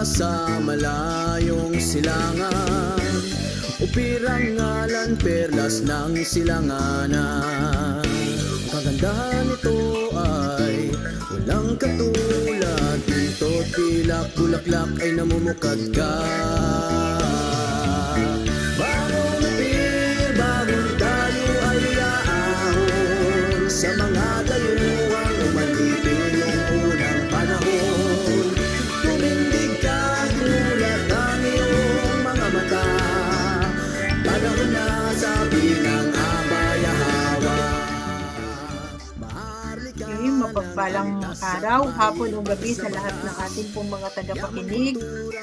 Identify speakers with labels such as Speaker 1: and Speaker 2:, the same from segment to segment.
Speaker 1: sa malayong silangan, upirang ngalan perlas ng silanganan. Ang kagandahan nito ay walang katulad, pintot, pilak, bulaklak ay namumukad ka. Bagong upir, bagong tayo ay aahon sa mga dayuhang umalipin noong unang panahon. Tumindig ka, gulat ang iyong mga mata, panahon na sabi ng Abay-Hawa.
Speaker 2: Ngayon, mapagpalang araw, hapon o gabi sa lahat ng ating pong mga tagapakinig,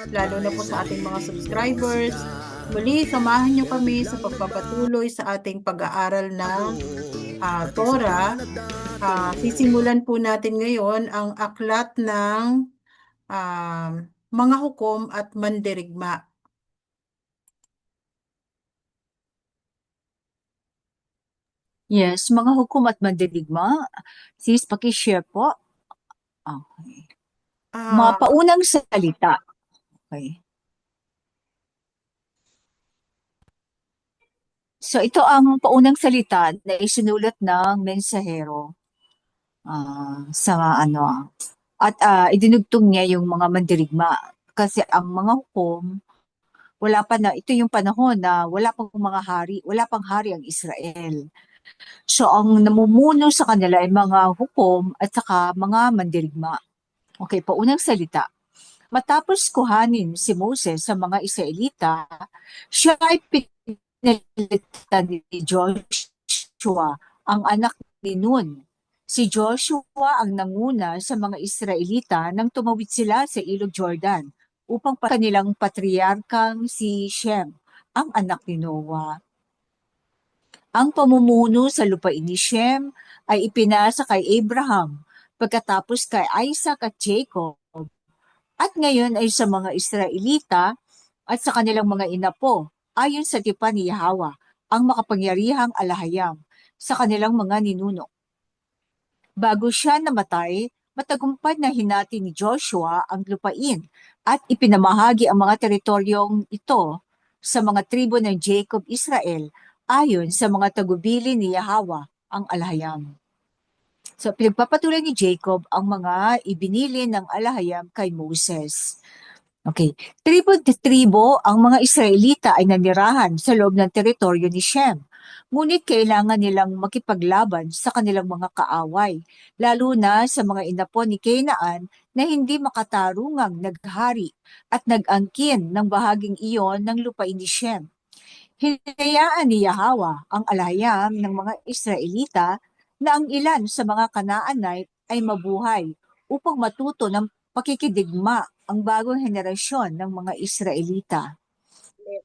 Speaker 2: lalo na po sa ating mga subscribers. Muli, samahan niyo kami sa pagpapatuloy sa ating pag-aaral ng Torah. Sisimulan po natin ngayon ang aklat ng mga hukom at mandirigma.
Speaker 3: Yes, mga hukom at mandirigma. Sis, pakishare po. Okay. Mga paunang salita. Okay. So ito ang paunang salita na isinulat ng mensahero sa at idinugtong niya yung mga mandirigma kasi ang mga hukom wala pa na, ito yung panahon na wala pang hari ang Israel. So ang namumuno sa kanila ay mga hukom at saka mga mandirigma. Okay, paunang salita. Matapos kuhanin si Moses sa mga Israelita, siya ay pinalitan ni Joshua, ang anak ni Nun. Si Joshua ang nanguna sa mga Israelita nang tumawid sila sa ilog Jordan upang kanilang patriarkang si Shem, ang anak ni Noah. Ang pamumuno sa lupain ni Shem ay ipinasa kay Abraham, pagkatapos kay Isaac at Jacob, at ngayon ay sa mga Israelita at sa kanilang mga inapo, ayon sa tipan ni Yahweh, ang makapangyarihang alahayam sa kanilang mga ninuno. Bago siya namatay, matagumpay na hinati ni Joshua ang lupain at ipinamahagi ang mga teritoryong ito sa mga tribo ng Jacob Israel ayon sa mga tagubili ni Yahweh, ang alahayam. So, pinagpapatuloy ni Jacob ang mga ibinili ng alahayam kay Moses. Okay. Tribo ang mga Israelita ay nanirahan sa loob ng teritoryo ni Shem. Ngunit kailangan nilang makipaglaban sa kanilang mga kaaway, lalo na sa mga inapo ni Canaan na hindi makatarungang naghari at nag-angkin ng bahaging iyon ng lupain ni Shem. Hinayaan ni Yahweh ang alahayam ng mga Israelita na ang ilan sa mga Canaanite ay mabuhay upang matuto ng pakikidigma ang bagong henerasyon ng mga Israelita.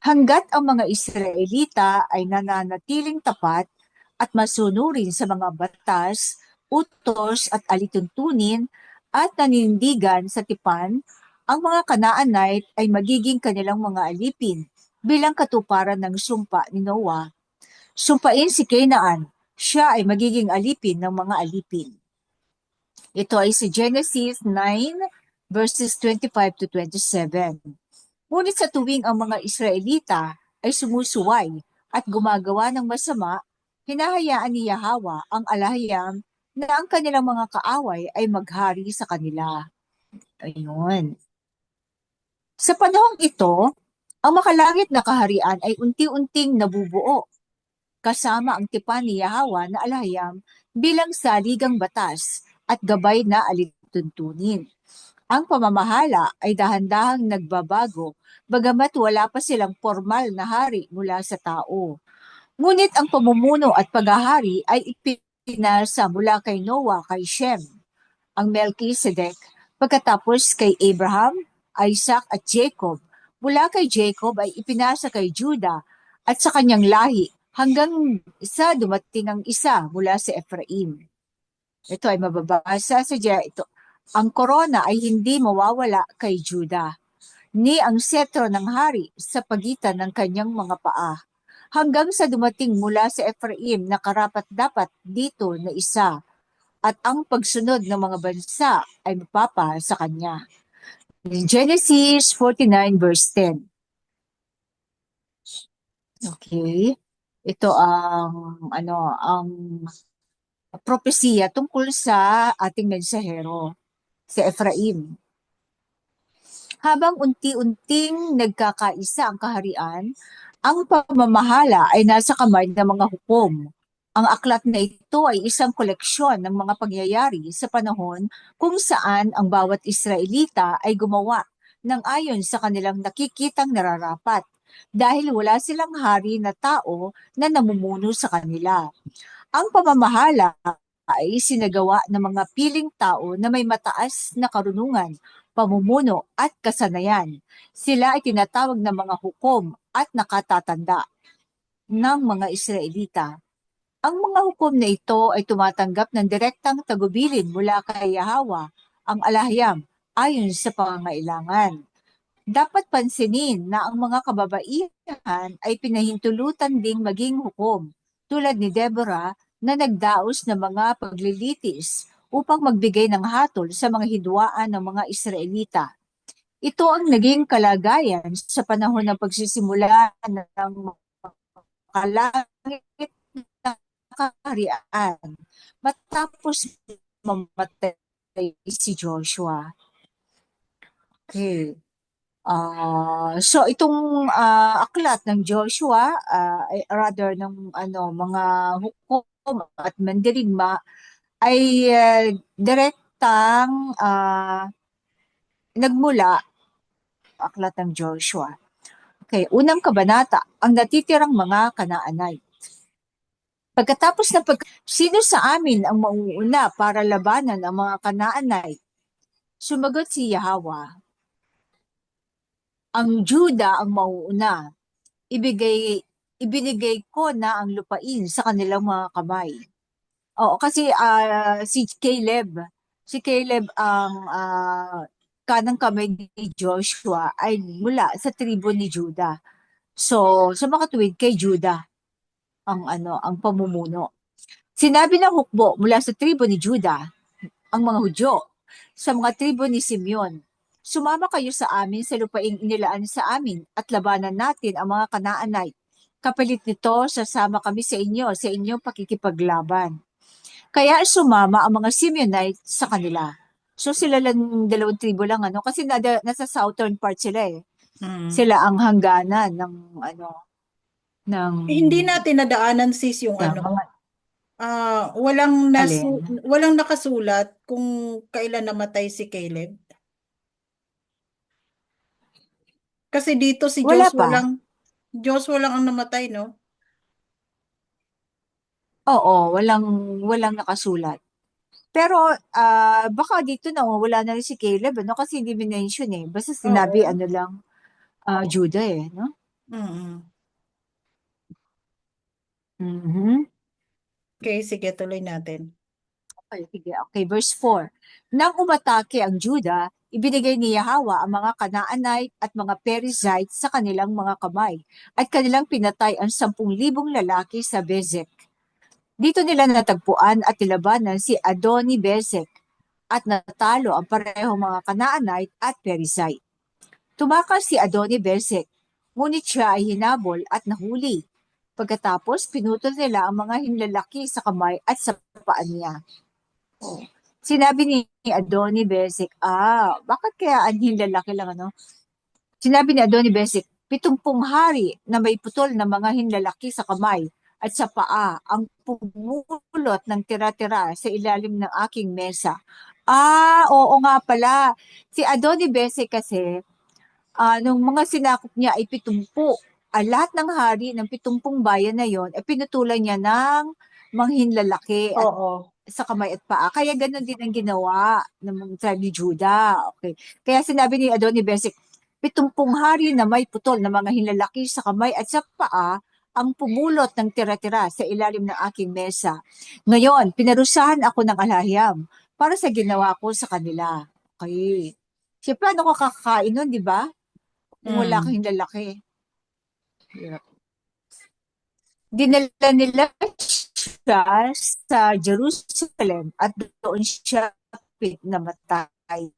Speaker 3: Hanggat ang mga Israelita ay nananatiling tapat at masunurin sa mga batas, utos at alituntunin at nanindigan sa tipan, ang mga Canaanite ay magiging kanilang mga alipin bilang katuparan ng sumpa ni Noah. Sumpain si Canaan, siya ay magiging alipin ng mga alipin. Ito ay si Genesis 9 verses 25 to 27. Ngunit sa tuwing ang mga Israelita ay sumusuway at gumagawa ng masama, hinahayaan ni Yahweh ang alahayam na ang kanilang mga kaaway ay maghari sa kanila. Ayun. Sa panahong ito, ang makalangit na kaharian ay unti-unting nabubuo kasama ang tipan ni Yahweh na alahayam bilang saligang batas at gabay na alituntunin. Ang pamamahala ay dahan-dahang nagbabago bagamat wala pa silang formal na hari mula sa tao. Ngunit ang pamumuno at paghahari ay ipinasa mula kay Noah kay Shem, ang Melchizedek, pagkatapos kay Abraham, Isaac at Jacob. Mula kay Jacob ay ipinasa kay Judah at sa kanyang lahi hanggang sa dumating ang isa mula sa Ephraim. Ito ay mababasa sa ito. Ang korona ay hindi mawawala kay Judah, ni ang setro ng hari sa pagitan ng kanyang mga paa, hanggang sa dumating mula sa Ephraim na karapat-dapat dito na isa, at ang pagsunod ng mga bansa ay mapapa sa kanya. Genesis 49 verse 10. Okay. Ito ang propesiya tungkol sa ating mensahero, si Ephraim. Habang unti-unting nagkakaisa ang kaharian, ang pamamahala ay nasa kamay ng mga hukom. Ang aklat na ito ay isang koleksyon ng mga pangyayari sa panahon kung saan ang bawat Israelita ay gumawa ng ayon sa kanilang nakikitang nararapat dahil wala silang hari na tao na namumuno sa kanila. Ang pamamahala ay sinagawa ng mga piling tao na may mataas na karunungan, pamumuno at kasanayan. Sila ay tinatawag na mga hukom at nakatatanda ng mga Israelita. Ang mga hukom na ito ay tumatanggap ng direktang tagubilin mula kay Yahweh, ang Alahayam, ayon sa pangangailangan. Dapat pansinin na ang mga kababaihan ay pinahintulutan ding maging hukom, tulad ni Deborah na nagdaos ng mga paglilitis upang magbigay ng hatol sa mga hidwaan ng mga Israelita. Ito ang naging kalagayan sa panahon ng pagsisimula ng kalangit na kaharian matapos mamatay si Joshua. Okay. So itong aklat ng Joshua, rather ng mga hukom at mandirigma ay direktang nagmula aklat ng Joshua. Okay, unang kabanata, ang natitirang mga Kanaanite. Pagkatapos ng sino sa amin ang mauuna para labanan ang mga Kanaanite? Sumagot si Yahweh, ang Juda ang mauuna. Ibinigay ko na ang lupain sa kanilang mga kamay. Oo, kasi si Caleb ang kanang kamay ni Joshua ay mula sa tribo ni Juda. So, sa makatuwid kay Juda ang pamumuno. Sinabi ng hukbo mula sa tribo ni Juda, ang mga Hudyo, sa mga tribo ni Simeon, sumama kayo sa amin sa lupaing inilaan sa amin at labanan natin ang mga Kanaanite. Kapalit nito, sasama kami sa inyong pakikipaglaban. Kaya sumama ang mga Simeonite sa kanila. So sila lang, dalawang tribo lang, kasi nasa southern part sila eh. Sila ang hangganan ng
Speaker 2: Hindi natin nadaanan sis yung
Speaker 3: mga alin.
Speaker 2: walang nakasulat kung kailan namatay si Caleb. Kasi dito si
Speaker 3: Wala pa.
Speaker 2: Joshua lang ang namatay, no?
Speaker 3: Oo, walang nakasulat. Pero baka dito na wala na rin si Caleb, kasi hindi mention eh. Basta sinabi
Speaker 2: Oo.
Speaker 3: lang Judah eh, no?
Speaker 2: Mm-mm.
Speaker 3: Mhm.
Speaker 2: Okay, sige, tuloy natin.
Speaker 3: Okay, sige. Okay, verse 4. Nang umatake ang Judah, ibinigay ni Yahweh ang mga Kanaanite at mga Perizzite sa kanilang mga kamay at kanilang pinatay ang 10,000 lalaki sa Bezek. Dito nila natagpuan at nilabanan si Adoni-Bezek at natalo ang parehong mga Kanaanite at Perizzite. Tumakas si Adoni-Bezek, ngunit siya ay hinabol at nahuli. Pagkatapos, pinutol nila ang mga hinlalaki sa kamay at sa paan niya. Sinabi ni Adoni-Bezek, bakit kaya ang hinlalaki lang, Sinabi ni Adoni-Bezek, 70 hari na may putol na mga hinlalaki sa kamay at sa paa ang pumulot ng tira-tira sa ilalim ng aking mesa. Oo nga pala. Si Adoni-Bezek kasi, nung mga sinakop niya ay 70. Lahat ng hari ng 70 bayan na yon, pinutulan niya ng mga hinlalaki at
Speaker 2: Oo.
Speaker 3: sa kamay at paa. Kaya ganun din ang ginawa ng tribe ni Judah. Okay. Kaya sinabi ni Adoni-Bezek, 70 hari na may putol na mga hinlalaki sa kamay at sa paa ang pumulot ng tira-tira sa ilalim ng aking mesa. Ngayon, pinarusahan ako ng alahiyam para sa ginawa ko sa kanila. Okay. Siyempre, ano ka kakakain nun, di ba? Kung wala kang hinlalaki. Yeah. Dinala nila siya sa Jerusalem at doon siya namatay.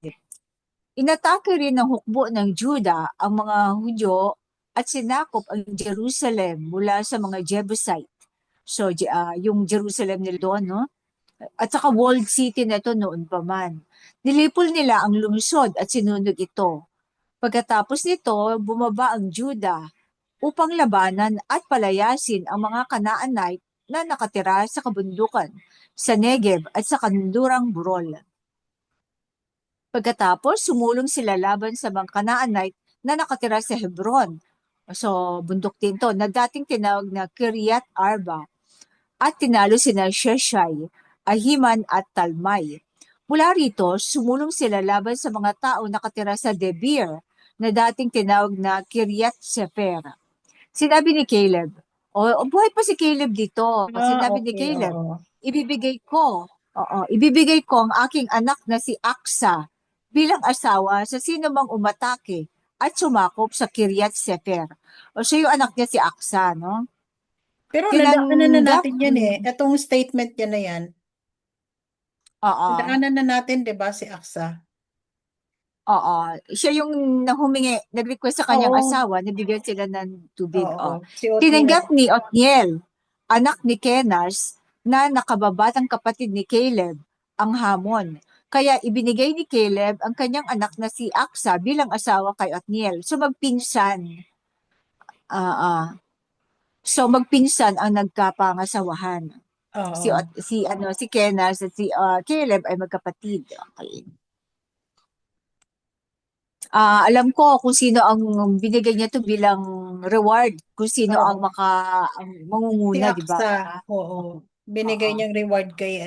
Speaker 3: Inatake rin ng hukbo ng Juda ang mga Hudyo at sinakop ang Jerusalem mula sa mga Jebusite. So, yung Jerusalem nila doon, no? At saka walled city na ito noon pa man. Nilipol nila ang lungsod at sinunog ito. Pagkatapos nito, bumaba ang Juda upang labanan at palayasin ang mga Kanaanite na nakatira sa kabundukan, sa Negev at sa kanlurang Burol. Pagkatapos, sumulong sila laban sa mga Kanaanite na nakatira sa Hebron. So, bundok din to, na dating tinawag na Kiryat Arba. At tinalo sina Sheshai, Ahiman at Talmay. Mula rito, sumulong sila laban sa mga tao nakatira sa Debir, na dating tinawag na Kiryat Sefer. Sinabi ni Caleb, buhay pa si Caleb dito. Sinabi ni
Speaker 2: Okay,
Speaker 3: Caleb,
Speaker 2: oo.
Speaker 3: ibibigay ko ang aking anak na si Aksa bilang asawa sa sino mang umatake at sumakop sa Kiryat Sefer. O siya yung anak niya si Aksa, no?
Speaker 2: Pero nadaanan na
Speaker 3: Tinanggap,
Speaker 2: natin yan eh. Itong statement yan na yan.
Speaker 3: oo,
Speaker 2: Nadaanan na natin, di ba, si Aksa?
Speaker 3: oo. Siya yung nag-request sa kanyang
Speaker 2: Oo,
Speaker 3: asawa na bigyan sila ng tubig.
Speaker 2: oo.
Speaker 3: Oh.
Speaker 2: Si Othniel.
Speaker 3: Tinanggap ni Othniel, anak ni Kenas, na nakababatang kapatid ni Caleb, ang hamon. Kaya ibinigay ni Caleb ang kanyang anak na si Aksa bilang asawa kay Othniel. So magpinsan. Ah, ah. So magpinsan ang nagkapangasawahan. Si
Speaker 2: Oo.
Speaker 3: si Kenas at si Caleb ay magkapatid. Okay. Alam ko kung sino ang binigay niya to bilang reward, kung sino ang
Speaker 2: Oo.
Speaker 3: ang
Speaker 2: Si
Speaker 3: mangunguna, di ba?
Speaker 2: Aksa, oo. Binigay
Speaker 3: Oo.
Speaker 2: niyang reward kay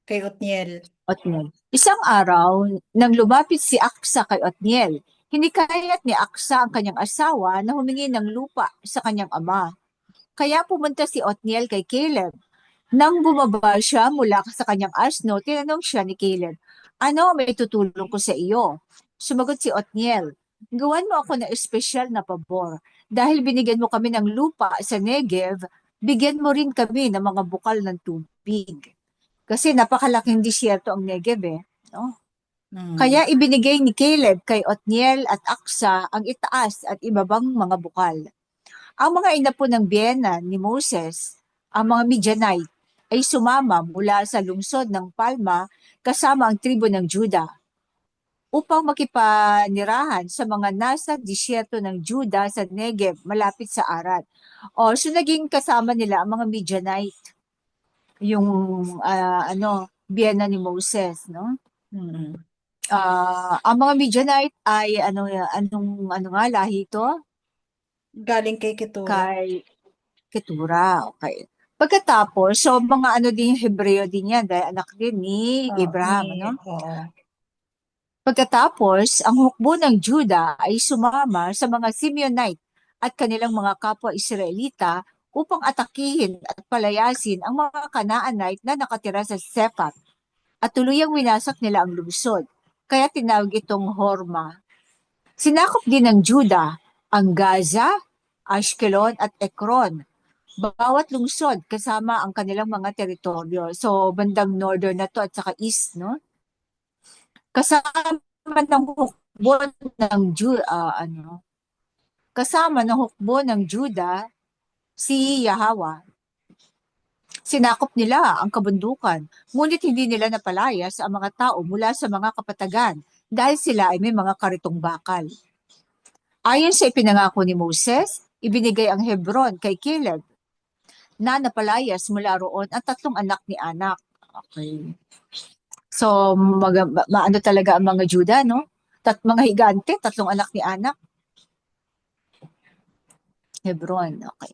Speaker 2: kay Othniel.
Speaker 3: Othniel. Isang araw, nang lumapit si Aksa kay Othniel, hinikayat ni Aksa ang kanyang asawa na humingi ng lupa sa kanyang ama. Kaya pumunta si Othniel kay Caleb. Nang bumaba siya mula sa kanyang asno, tinanong siya ni Caleb, "Ano may tutulong ko sa iyo?" Sumagot si Othniel, "Gawan mo ako ng espesyal na pabor. Dahil binigyan mo kami ng lupa sa Negev, bigyan mo rin kami ng mga bukal ng tubig." Kasi napakalaking disyerto ang Negev eh. No?
Speaker 2: Hmm.
Speaker 3: Kaya ibinigay ni Caleb kay Othniel at Aksa ang itaas at ibabang mga bukal. Ang mga inapo ng biyena ni Moses, ang mga Midianite, ay sumama mula sa lungsod ng Palma kasama ang tribo ng Juda upang makipanirahan sa mga nasa disyerto ng Juda sa Negev malapit sa Arad. So naging kasama nila ang mga Midianite, yung biyena ni Moses, no?
Speaker 2: Hmm.
Speaker 3: Ang mga Midianite ay anong nga lahi ito?
Speaker 2: Galing kay Ketura.
Speaker 3: Kay Ketura, okay. Pagkatapos, so mga din Hebreo din yan, dahil anak din ni Abraham, ano?
Speaker 2: Oo.
Speaker 3: Pagkatapos, ang hukbo ng Juda ay sumama sa mga Simeonite at kanilang mga kapwa Israelita upang atakihin at palayasin ang mga Kanaanite na nakatira sa Sephat at tuluyang winasak nila ang lungsod. Kaya tinawag itong Horma. Sinakop din ng Juda ang Gaza, Ashkelon at Ekron, bawat lungsod kasama ang kanilang mga teritoryo. So, bandang northern na to at saka east, no? Kasama ng hukbo ng kasama ng hukbo ng Juda si Yahawa. Sinakop nila ang kabundukan, ngunit hindi nila napalayas ang mga tao mula sa mga kapatagan dahil sila ay may mga karitong bakal. Ayon sa ipinangako ni Moses, ibinigay ang Hebron kay Caleb na napalayas mula roon ang tatlong anak ni Anak. Okay. So, maano talaga ang mga Juda, no? Mga higante, tatlong anak ni Anak. Hebron, okay.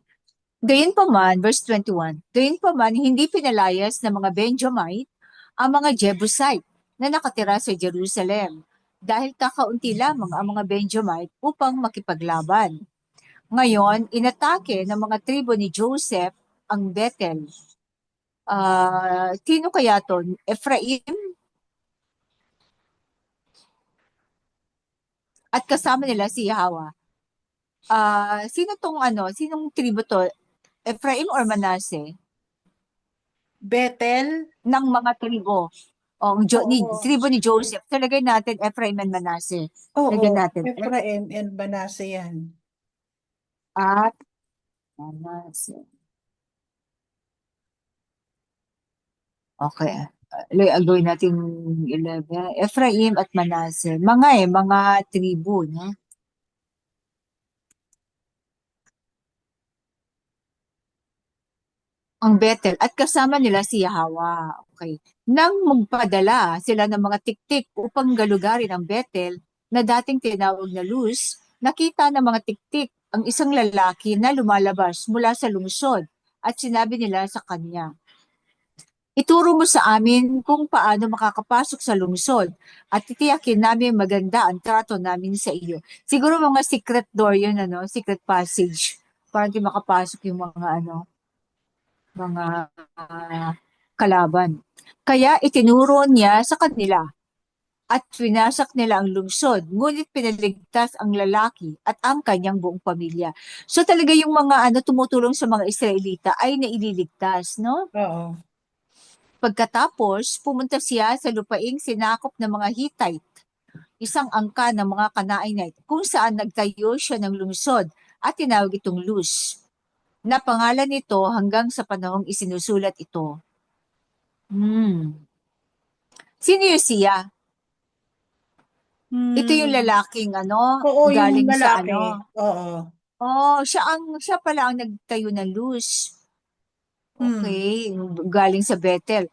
Speaker 3: Gayunpaman, verse 21, gayunpaman, hindi pinalayas ng mga Benjamite ang mga Jebusite na nakatira sa Jerusalem dahil kakaunti lamang ang mga Benjamite upang makipaglaban. Ngayon, inatake ng mga tribo ni Joseph ang Bethel. Sino kaya to? Ephraim? At kasama nila si Yahawa. Sinong tribo to? Ephraim or Manasseh?
Speaker 2: Bethel?
Speaker 3: Ng mga tribo. O,
Speaker 2: Oo.
Speaker 3: tribo ni Joseph. So, lagay natin Ephraim and Manasseh.
Speaker 2: Oo.
Speaker 3: Lagyan natin
Speaker 2: Ephraim and Manasseh yan.
Speaker 3: at Manasseh. Okay. Gawin natin 11. Ephraim at Manasseh. Mga tribo, no? Ang Bethel at kasama nila si Yahawa. Okay. Nang magpadala sila ng mga tiktik upang galugarin ang Bethel na dating tinawag na Luz, nakita ng mga tiktik ang isang lalaki na lumalabas mula sa lungsod at sinabi nila sa kanya, "Ituro mo sa amin kung paano makakapasok sa lungsod at titiyakin namin maganda ang trato namin sa iyo." Siguro mga secret door yun, ano, secret passage para di makapasok yung mga kalaban. Kaya itinuro niya sa kanila at winasak nila ang lungsod, ngunit pinaligtas ang lalaki at ang kanyang buong pamilya. So talaga yung mga tumutulong sa mga Israelita ay naililigtas, no?
Speaker 2: Oo.
Speaker 3: Pagkatapos, pumunta siya sa lupaing sinakop ng mga Hittite, isang angka ng mga Canaanite, kung saan nagtayo siya ng lungsod at tinawag itong Luz, na pangalan nito hanggang sa panahong isinusulat ito. Sino yung siya? Ito yung
Speaker 2: Hmm.
Speaker 3: lalaking
Speaker 2: Oo, yung
Speaker 3: galing sa
Speaker 2: lalaki. Oo.
Speaker 3: Oh, siya pala ang nagtayo ng Luz.
Speaker 2: Hmm.
Speaker 3: Okay, galing sa Bethel.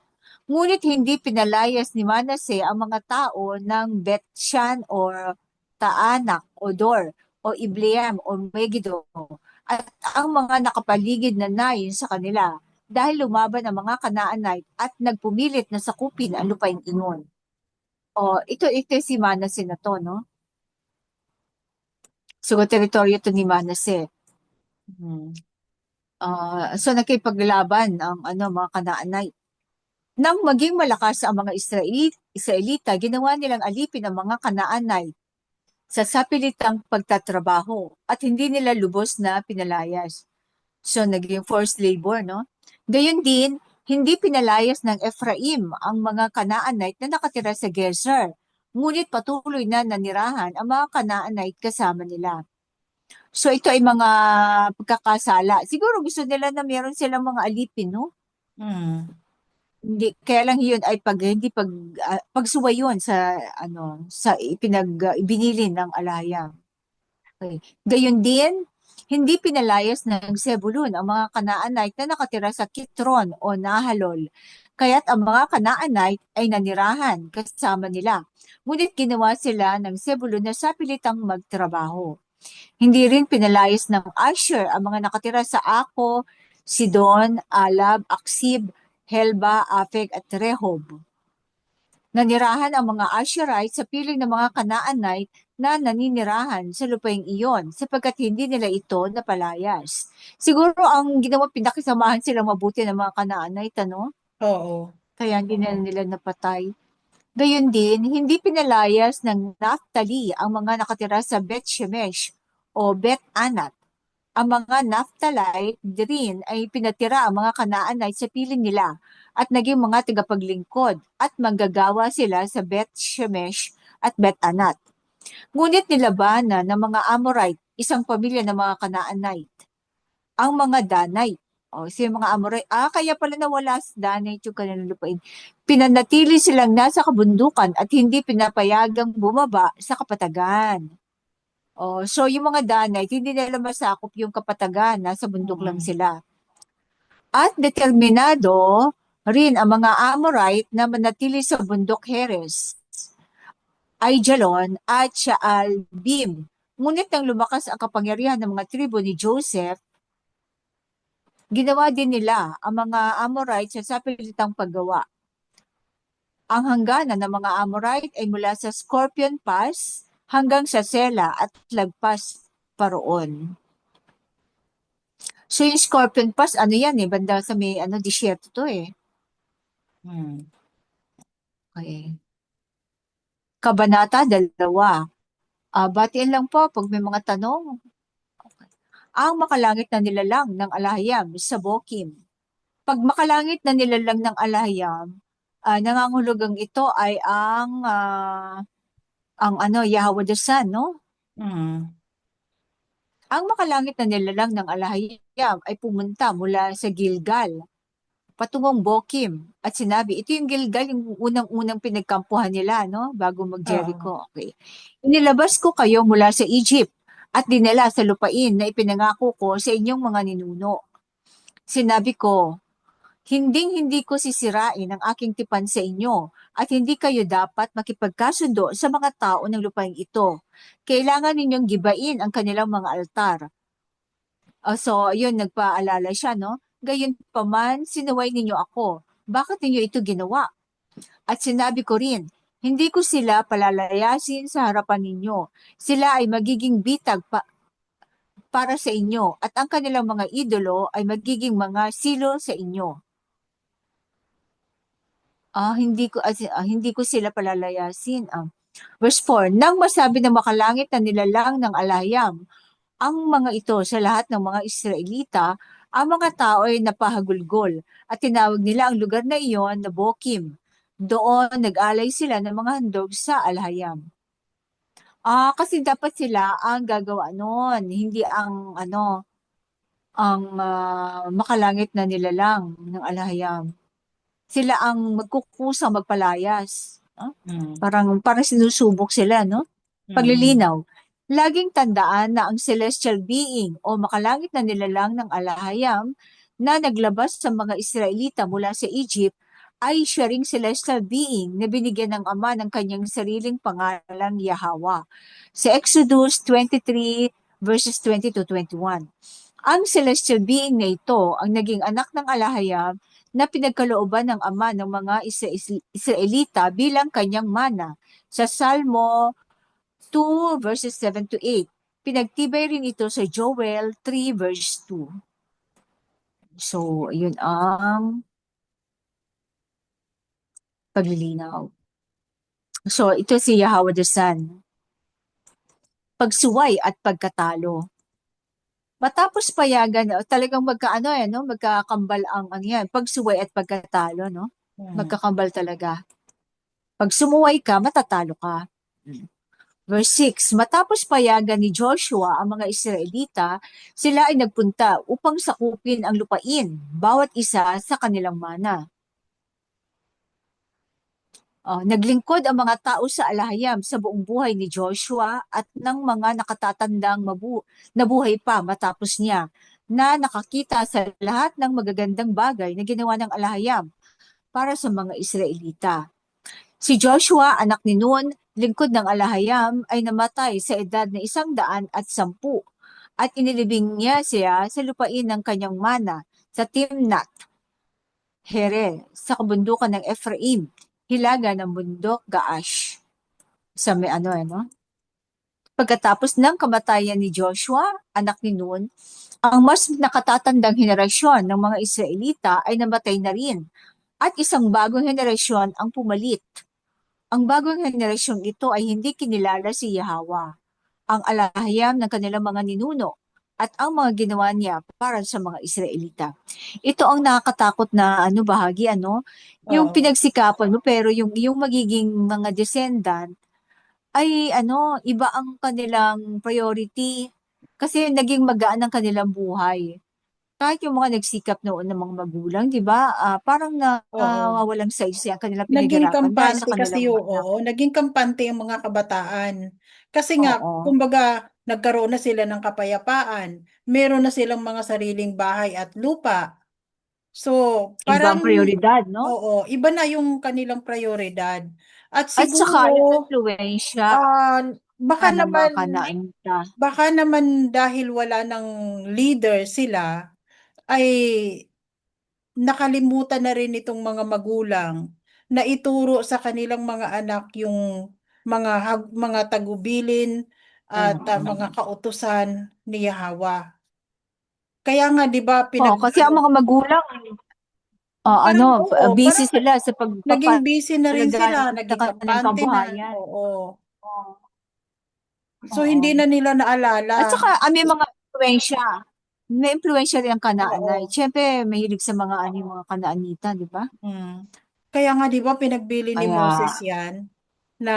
Speaker 3: Ngunit hindi pinalayas ni Manasseh ang mga tao ng Bethshan or Taanak o Dor o Ibleam o Megiddo at ang mga nakapaligid na nayon sa kanila dahil lumaban ang mga Kanaanite at nagpumilit na sakupin ang lupaing ingon. O, ito si Manasseh na to, no? So, teritoryo to ni Manasseh.
Speaker 2: Hmm.
Speaker 3: So, nakipaglaban ang mga Kanaanite. Nang maging malakas ang mga Israelita, ginawa nilang alipin ang mga Kanaanite sa sapilitang pagtatrabaho at hindi nila lubos na pinalayas. So, naging forced labor, no? Gayon din, hindi pinalayas ng Ephraim ang mga Kanaanite na nakatira sa Gezer. Ngunit patuloy na nanirahan ang mga Kanaanite kasama nila. So, ito ay mga pagkakasala. Siguro gusto nila na meron silang mga alipin, no?
Speaker 2: Hmm.
Speaker 3: Hindi, kaya lang yun ay hindi pagsuway yun sa ibinili ng alaya. Okay. Gayon din, hindi pinalayas ng Zebulun ang mga Kanaanite na nakatira sa Kitron o Nahalol. Kaya't ang mga Kanaanite ay nanirahan kasama nila. Ngunit ginawa sila ng Zebulun na sa pilitang magtrabaho. Hindi rin pinalayas ng Asher ang mga nakatira sa Ako, Sidon, Alab, Aksib, Helba, Afek at Rehob. Nanirahan ang mga Asherites sa piling ng mga Kanaanite na naninirahan sa lupaing iyon sapagkat hindi nila ito napalayas. Siguro ang ginawa, pinakisamahan silang mabuti ng mga Kanaanite, ano?
Speaker 2: Oo.
Speaker 3: Kaya hindi na nila napatay. Gayon din, hindi pinalayas ng Naphtali ang mga nakatira sa Bet Shemesh o Bet Anat. Ang mga Naphthalite din ay pinatira ang mga Kanaanite sa piling nila at naging mga tagapaglingkod at manggagawa sila sa Bet Shemesh at Bet Anat. Ngunit nilabanan ng mga Amorite, isang pamilya ng mga Kanaanite, ang mga Danite. O, yung mga Amorite, kaya pala nawala si Danite yung kanilang lupain. Pinanatili silang nasa kabundukan at hindi pinapayagang bumaba sa kapatagan. Oh, so yung mga Danite, hindi nila masakop yung kapatagan, nasa bundok lang
Speaker 2: Hmm.
Speaker 3: sila. At determinado rin ang mga Amorite na manatili sa bundok Heres, Aijalon at Shaalbim. Ngunit nang lumakas ang kapangyarihan ng mga tribo ni Joseph, ginawa din nila ang mga Amorite sa sapilitang paggawa. Ang hangganan ng mga Amorite ay mula sa Scorpion Pass hanggang sa Sela at lagpas paroon. So yung Scorpion Pass, yan banda sa may disyerto to eh.
Speaker 2: Hmm.
Speaker 3: Okay. Kabanata 2. Batiin lang po pag may mga tanong. Okay. Ang makalangit na nilalang ng Alahayam sa Bokim. Pag makalangit na nilalang ng Alahayam, nangangahulugang ito ay ang ano, Yahweh the Sun, no?
Speaker 2: Mm.
Speaker 3: Ang makalangit na nilalang ng alahayam ay pumunta mula sa Gilgal patungong Bokim at sinabi, ito yung Gilgal, yung unang-unang pinagkampuhan nila, no? Bago
Speaker 2: Oo.
Speaker 3: mag-Jericho. Okay. Inilabas ko kayo mula sa Egypt at dinala sa lupain na ipinangako ko sa inyong mga ninuno. Sinabi ko, hinding-hindi ko sisirain ang aking tipan sa inyo at hindi kayo dapat makipagkasundo sa mga tao ng lupain ito. Kailangan ninyong gibain ang kanilang mga altar. So, yun, nagpaalala siya, no? Gayon paman, sinuway ninyo ako. Bakit ninyo ito ginawa? At sinabi ko rin, hindi ko sila palalayasin sa harapan ninyo. Sila ay magiging bitag para sa inyo at ang kanilang mga idolo ay magiging mga silo sa inyo. Hindi ko sila palalayasin. Verse 4, nang masabi ng makalangit na nilalang ng alayam, ang mga ito sa lahat ng mga Israelita, ang mga tao ay napahagulgol at tinawag nila ang lugar na iyon na Bokim. Doon nag-alay sila ng mga handog sa alayam. Kasi dapat sila ang gagawa noon, hindi ang makalangit na nilalang ng alayam. Sila ang magkukusang magpalayas.
Speaker 2: Mm.
Speaker 3: Parang sinusubok sila, no?
Speaker 2: Mm.
Speaker 3: Paglilinaw. Laging tandaan na ang celestial being o makalangit na nilalang ng alahayam na naglabas sa mga Israelita mula sa Egypt ay siya ring celestial being na binigyan ng Ama ng kanyang sariling pangalang Yahweh. Sa Exodus 23 verses 20 to 21. Ang celestial being na ito ang naging anak ng alahayam na pinagkalooban ng Ama ng mga Israelita bilang kanyang mana. Sa Salmo 2 verses 7 to 8. Pinagtibay rin ito sa Joel 3 verse 2. So, yun ang paglilinaw. So, ito si Yahweh the Sun. Pagsuway at pagkatalo. Matapos payagan, talagang magkakambal ang yan, pagsuway at pagkatalo, no?
Speaker 2: Mm.
Speaker 3: Magkakambal talaga. Pag sumuway ka, matatalo ka. Verse 6, matapos payagan ni Joshua ang mga Israelita, sila ay nagpunta upang sakupin ang lupain, bawat isa sa kanilang mana. Naglingkod ang mga tao sa alahayam sa buong buhay ni Joshua at ng mga nakatatandang nabuhay pa matapos niya, na nakakita sa lahat ng magagandang bagay na ginawa ng alahayam para sa mga Israelita. Si Joshua, anak ni Nun, lingkod ng alahayam, ay namatay sa edad na 110 at inilibing niya siya sa lupain ng kanyang mana sa Timnath Here sa kabundukan ng Ephraim, hilaga ng bundok Gaash. Sa may Pagkatapos ng kamatayan ni Joshua, anak ni Nun, ang mas nakatatandang henerasyon ng mga Israelita ay namatay na rin at isang bagong henerasyon ang pumalit. Ang bagong henerasyong ito ay hindi kinilala si Yahweh, ang alahayam ng kanilang mga ninuno, at ang mga ginawa niya para sa mga Israelita. Ito ang nakakatakot na bahagi, yung
Speaker 2: Oo.
Speaker 3: pinagsikapan mo pero yung magiging mga descendant ay iba ang kanilang priority kasi naging magaan ang kanilang buhay. Kahit yung mga nagsikap noon ng mga magulang, di ba? Parang
Speaker 2: Oo.
Speaker 3: nawawalang saysay ang kanilang
Speaker 2: Naging
Speaker 3: pinaghirapan dahil sa
Speaker 2: kampante kasi
Speaker 3: kanilang
Speaker 2: yung,
Speaker 3: mga anak.
Speaker 2: oo, naging kampante yung mga kabataan. Kasi nga,
Speaker 3: Oo.
Speaker 2: kumbaga, nagkaroon na sila ng kapayapaan. Meron na silang mga sariling bahay at lupa. So,
Speaker 3: Ibang
Speaker 2: parang,
Speaker 3: prioridad, no?
Speaker 2: oo, iba na yung kanilang prioridad. At
Speaker 3: At saka yung
Speaker 2: siguro,
Speaker 3: impluensya
Speaker 2: ah, baka
Speaker 3: ng mga
Speaker 2: naman,
Speaker 3: kanaanita.
Speaker 2: dahil wala ng leader sila, ay nakalimutan na rin itong mga magulang na ituro sa kanilang mga anak yung mga tagubilin at mga
Speaker 3: Mm.
Speaker 2: kautusan ni Yahweh. Kaya nga 'di ba
Speaker 3: Kasi ang mga magulang,
Speaker 2: parang oo,
Speaker 3: busy
Speaker 2: parang
Speaker 3: sila sa
Speaker 2: naging busy na rin sila,
Speaker 3: pagpapalaganap ng
Speaker 2: naging
Speaker 3: kanilang
Speaker 2: kampante na.
Speaker 3: kabuhayan.
Speaker 2: Oo.
Speaker 3: Oo.
Speaker 2: So hindi
Speaker 3: Oo.
Speaker 2: na nila naalala.
Speaker 3: At saka, may mga impluensya. May impluensya rin ang kanaanay.
Speaker 2: Oo.
Speaker 3: Siyempre, mahilig sa mga yung mga kanaanita, di ba?
Speaker 2: Mm. Kaya nga 'di ba pinagbili ni
Speaker 3: Kaya,
Speaker 2: Moses 'yan na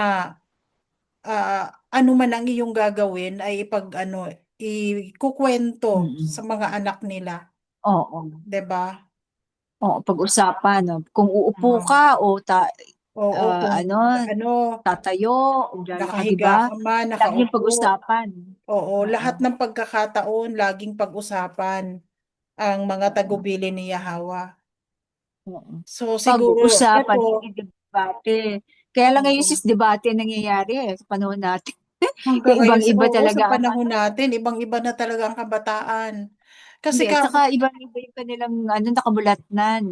Speaker 2: ano man ang iyong gagawin ay ikukuwento sa
Speaker 3: mm,
Speaker 2: mga anak nila,
Speaker 3: oo,
Speaker 2: 'di ba?
Speaker 3: oo, pag-usapan, no? Kung uupo
Speaker 2: Oo.
Speaker 3: ka o
Speaker 2: Oo, kung
Speaker 3: ano,
Speaker 2: ano,
Speaker 3: tatayo o lalakad, di
Speaker 2: nakahiga
Speaker 3: ba?
Speaker 2: ka man,
Speaker 3: Laging
Speaker 2: nakaupo.
Speaker 3: pag-usapan.
Speaker 2: Oo,
Speaker 3: Oo,
Speaker 2: lahat ng pagkakataon laging pag-usapan ang mga
Speaker 3: oo,
Speaker 2: tagubilin ni Yahawa.
Speaker 3: oo.
Speaker 2: So siguro
Speaker 3: Pag-uusapan,
Speaker 2: eto,
Speaker 3: hindi debate. Kaya lang ngayon
Speaker 2: oo.
Speaker 3: sis debate ang nangyayari sa panahon natin.
Speaker 2: Hanggang
Speaker 3: Kaya
Speaker 2: ngayon,
Speaker 3: ibang-iba
Speaker 2: oo, sa
Speaker 3: talaga ang
Speaker 2: panahon
Speaker 3: ano.
Speaker 2: natin, ibang-iba na talaga ang kabataan. Kasi
Speaker 3: Hindi, at saka ibang-iba yung kanilang ano, nakamulatnan.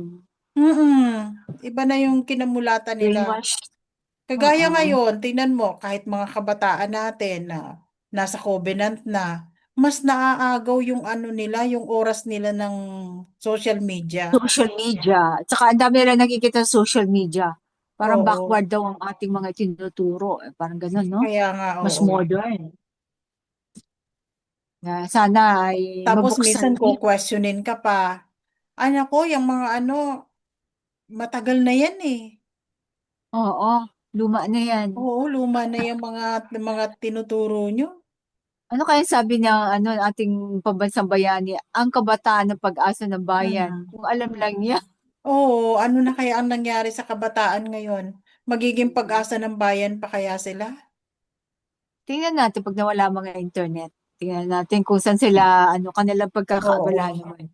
Speaker 2: iba na yung kinamulatan nila.
Speaker 3: Brainwashed.
Speaker 2: Kagaya
Speaker 3: Oo.
Speaker 2: ngayon, tingnan mo, kahit mga kabataan natin na nasa covenant na, mas naaagaw yung ano nila, yung oras nila ng social media.
Speaker 3: Social media. At saka ang dami nila nakikita sa social media. Parang
Speaker 2: Oo,
Speaker 3: backward daw ang ating mga tinuturo. Parang ganun, no?
Speaker 2: kaya nga,
Speaker 3: Mas
Speaker 2: oo.
Speaker 3: modern. Sana ay
Speaker 2: Tapos
Speaker 3: mabuksan
Speaker 2: minsan ko
Speaker 3: din.
Speaker 2: questionin ka pa, anak ko, yung mga ano, matagal na yan eh.
Speaker 3: Oo, luma na yan.
Speaker 2: Oo, luma na yung mga tinuturo nyo.
Speaker 3: Ano kaya sabi niya, ano, ating pambansang bayani, ang kabataan ng pag-asa ng bayan.
Speaker 2: Mhm.
Speaker 3: Kung alam lang niya.
Speaker 2: Oo, ano na kaya ang nangyari sa kabataan ngayon? Magiging
Speaker 3: Mm.
Speaker 2: pag-asa ng bayan pa kaya sila?
Speaker 3: Tingnan natin pag nawala mga internet. Tingnan natin kung saan sila, ano, kanilang pagkakaabalahan
Speaker 2: Oo.
Speaker 3: naman.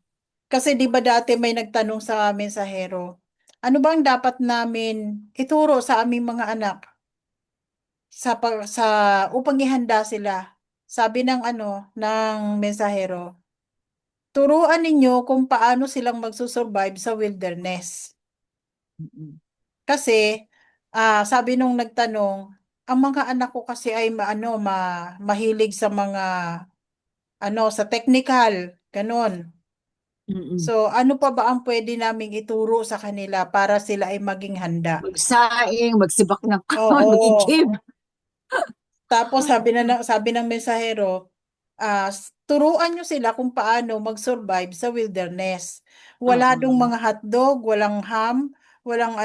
Speaker 2: Kasi 'di ba dati may nagtanong sa mensahero, ano bang dapat namin ituro sa aming mga anak sa upang ihanda sila? Sabi ng ng mensahero, turuan ninyo kung paano silang magsusurvive sa wilderness.
Speaker 3: Mm.
Speaker 2: Kasi sabi nung nagtanong, ang mga anak ko kasi ay mahilig sa mga sa technical, ganun.
Speaker 3: Mm.
Speaker 2: So, ano pa ba ang pwede naming ituro sa kanila para sila ay maging handa?
Speaker 3: Magsaing, magsibak ng kahoy,
Speaker 2: Oo.
Speaker 3: magigib.
Speaker 2: Tapos sabi ng mensahero, turuan nyo sila kung paano mag-survive sa wilderness. Wala dong
Speaker 3: Oo.
Speaker 2: mga hotdog, walang ham, walang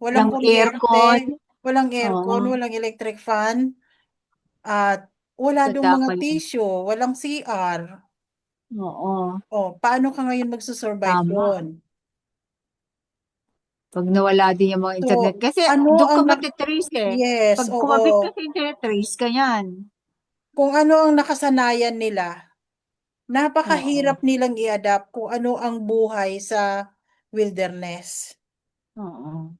Speaker 3: Walang aircon.
Speaker 2: kuryente, walang
Speaker 3: Oo.
Speaker 2: aircon, walang electric fan, at wala dong
Speaker 3: Tanda
Speaker 2: mga
Speaker 3: ko yan.
Speaker 2: tissue, walang CR.
Speaker 3: Oo.
Speaker 2: Oh, paano ka ngayon magsusurvive
Speaker 3: Tama.
Speaker 2: doon?
Speaker 3: Pag nawala din yung mga
Speaker 2: So,
Speaker 3: internet. Kasi
Speaker 2: ano
Speaker 3: doon
Speaker 2: ang
Speaker 3: ka
Speaker 2: nak
Speaker 3: matitrace eh.
Speaker 2: yes,
Speaker 3: Pag
Speaker 2: oo.
Speaker 3: kumabit ka sa internet, trace ka yan.
Speaker 2: Kung ano ang nakasanayan nila,
Speaker 3: Oo.
Speaker 2: napakahirap nilang i-adapt kung ano ang buhay sa wilderness.
Speaker 3: Oo.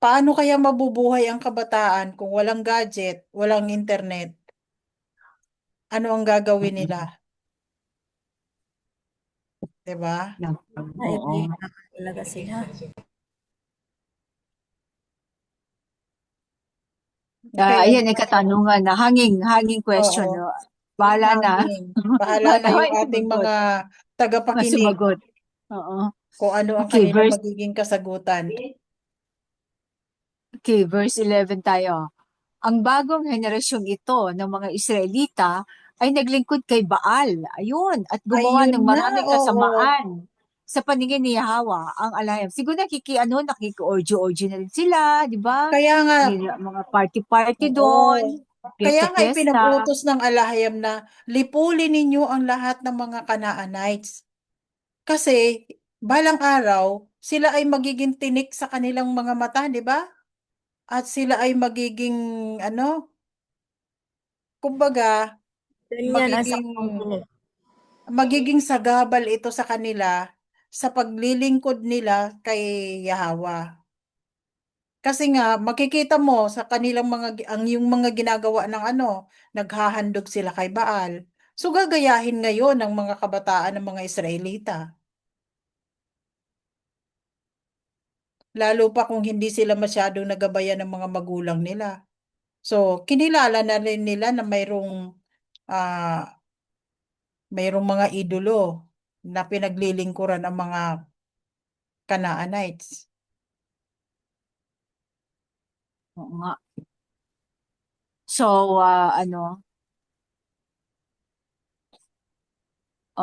Speaker 2: Paano kaya mabubuhay ang kabataan kung walang gadget, walang internet? Ano ang gagawin nila?
Speaker 3: Mm.
Speaker 2: 'Di ba?
Speaker 3: Oo.
Speaker 4: Naiiyak talaga sila.
Speaker 2: Kaya
Speaker 3: Ayan, ay katanungan na hanging question.
Speaker 2: oo,
Speaker 3: No? Bahala na.
Speaker 2: hangin. Bahala na
Speaker 3: Bahala
Speaker 2: yung
Speaker 3: yung
Speaker 2: ating
Speaker 3: sumagot.
Speaker 2: mga tagapakinig
Speaker 3: Masumagot. Oo.
Speaker 2: kung ano ang
Speaker 3: Okay,
Speaker 2: kanilang magiging kasagutan.
Speaker 3: verse 11 tayo. Ang bagong henerasyong ito ng mga Israelita ay naglingkod kay Baal. Ayun, at gumawa
Speaker 2: Ayun
Speaker 3: ng
Speaker 2: na,
Speaker 3: maraming
Speaker 2: oo.
Speaker 3: kasamaan sa paningin ni Yahweh, ang alayam. Siguro nakiki-orgy-orgy na rin sila, di ba?
Speaker 2: Kaya nga,
Speaker 3: Mga party-party
Speaker 2: oo.
Speaker 3: doon,
Speaker 2: Kaya nga
Speaker 3: fiesta-fiesta.
Speaker 2: ipinag-utos ng alahayam na lipulin ninyo ang lahat ng mga Canaanites. Kasi balang araw, sila ay magiging tinik sa kanilang mga mata, di ba? At sila ay magiging, ano, kumbaga,
Speaker 4: Ganyan ang
Speaker 2: magiging,
Speaker 4: saktong tinig.
Speaker 2: magiging sagabal ito sa kanila sa paglilingkod nila kay Yahawa. Kasi nga, makikita mo sa kanilang ang yung mga ginagawa ng naghahandog sila kay Baal. So, gagayahin ngayon ng mga kabataan ng mga Israelita. Lalo pa kung hindi sila masyadong nagabayan ng mga magulang nila. So, kinilala na rin nila na mayroong mga idolo na pinaglilingkuran ang mga Canaanites.
Speaker 3: Oo nga. So,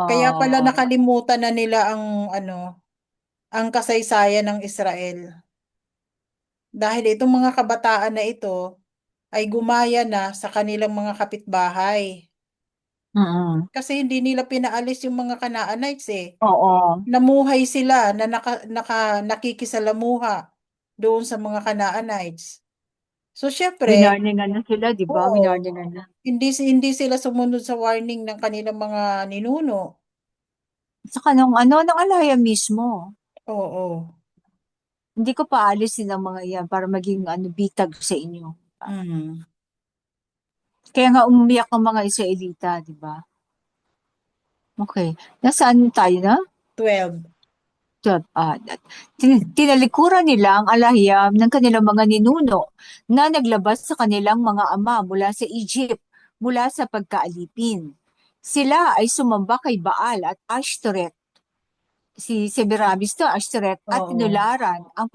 Speaker 2: Kaya pala
Speaker 3: uh,
Speaker 2: nakalimutan na nila ang kasaysayan ng Israel. Dahil itong mga kabataan na ito ay gumaya na sa kanilang mga kapitbahay.
Speaker 3: Mm.
Speaker 2: Kasi hindi nila pinaalis yung mga Canaanites eh.
Speaker 3: Oo.
Speaker 2: Namuhay sila na nakikisalamuha doon sa mga Canaanites. So, syempre,
Speaker 3: Winarningan na sila, di ba?
Speaker 2: oo,
Speaker 3: Winarningan na.
Speaker 2: hindi sila sumunod sa warning ng kanilang mga ninuno.
Speaker 3: Saka nung alaya mismo,
Speaker 2: Oo.
Speaker 3: hindi ko paalisin ang mga yan para maging bitag sa inyo.
Speaker 2: Mm.
Speaker 3: Kaya nga umiyak ang mga Israelita, di ba? Okay. Nasaan tayo na?
Speaker 2: 12.
Speaker 3: Tinalikuran nila ang alahiyam ng kanilang mga ninuno na naglabas sa kanilang mga ama mula sa Egypt, mula sa pagkaalipin. Sila ay sumamba kay Baal at Ashtoreth, si Semiramis to Ashtoreth, at
Speaker 2: Oo.
Speaker 3: tinularan ang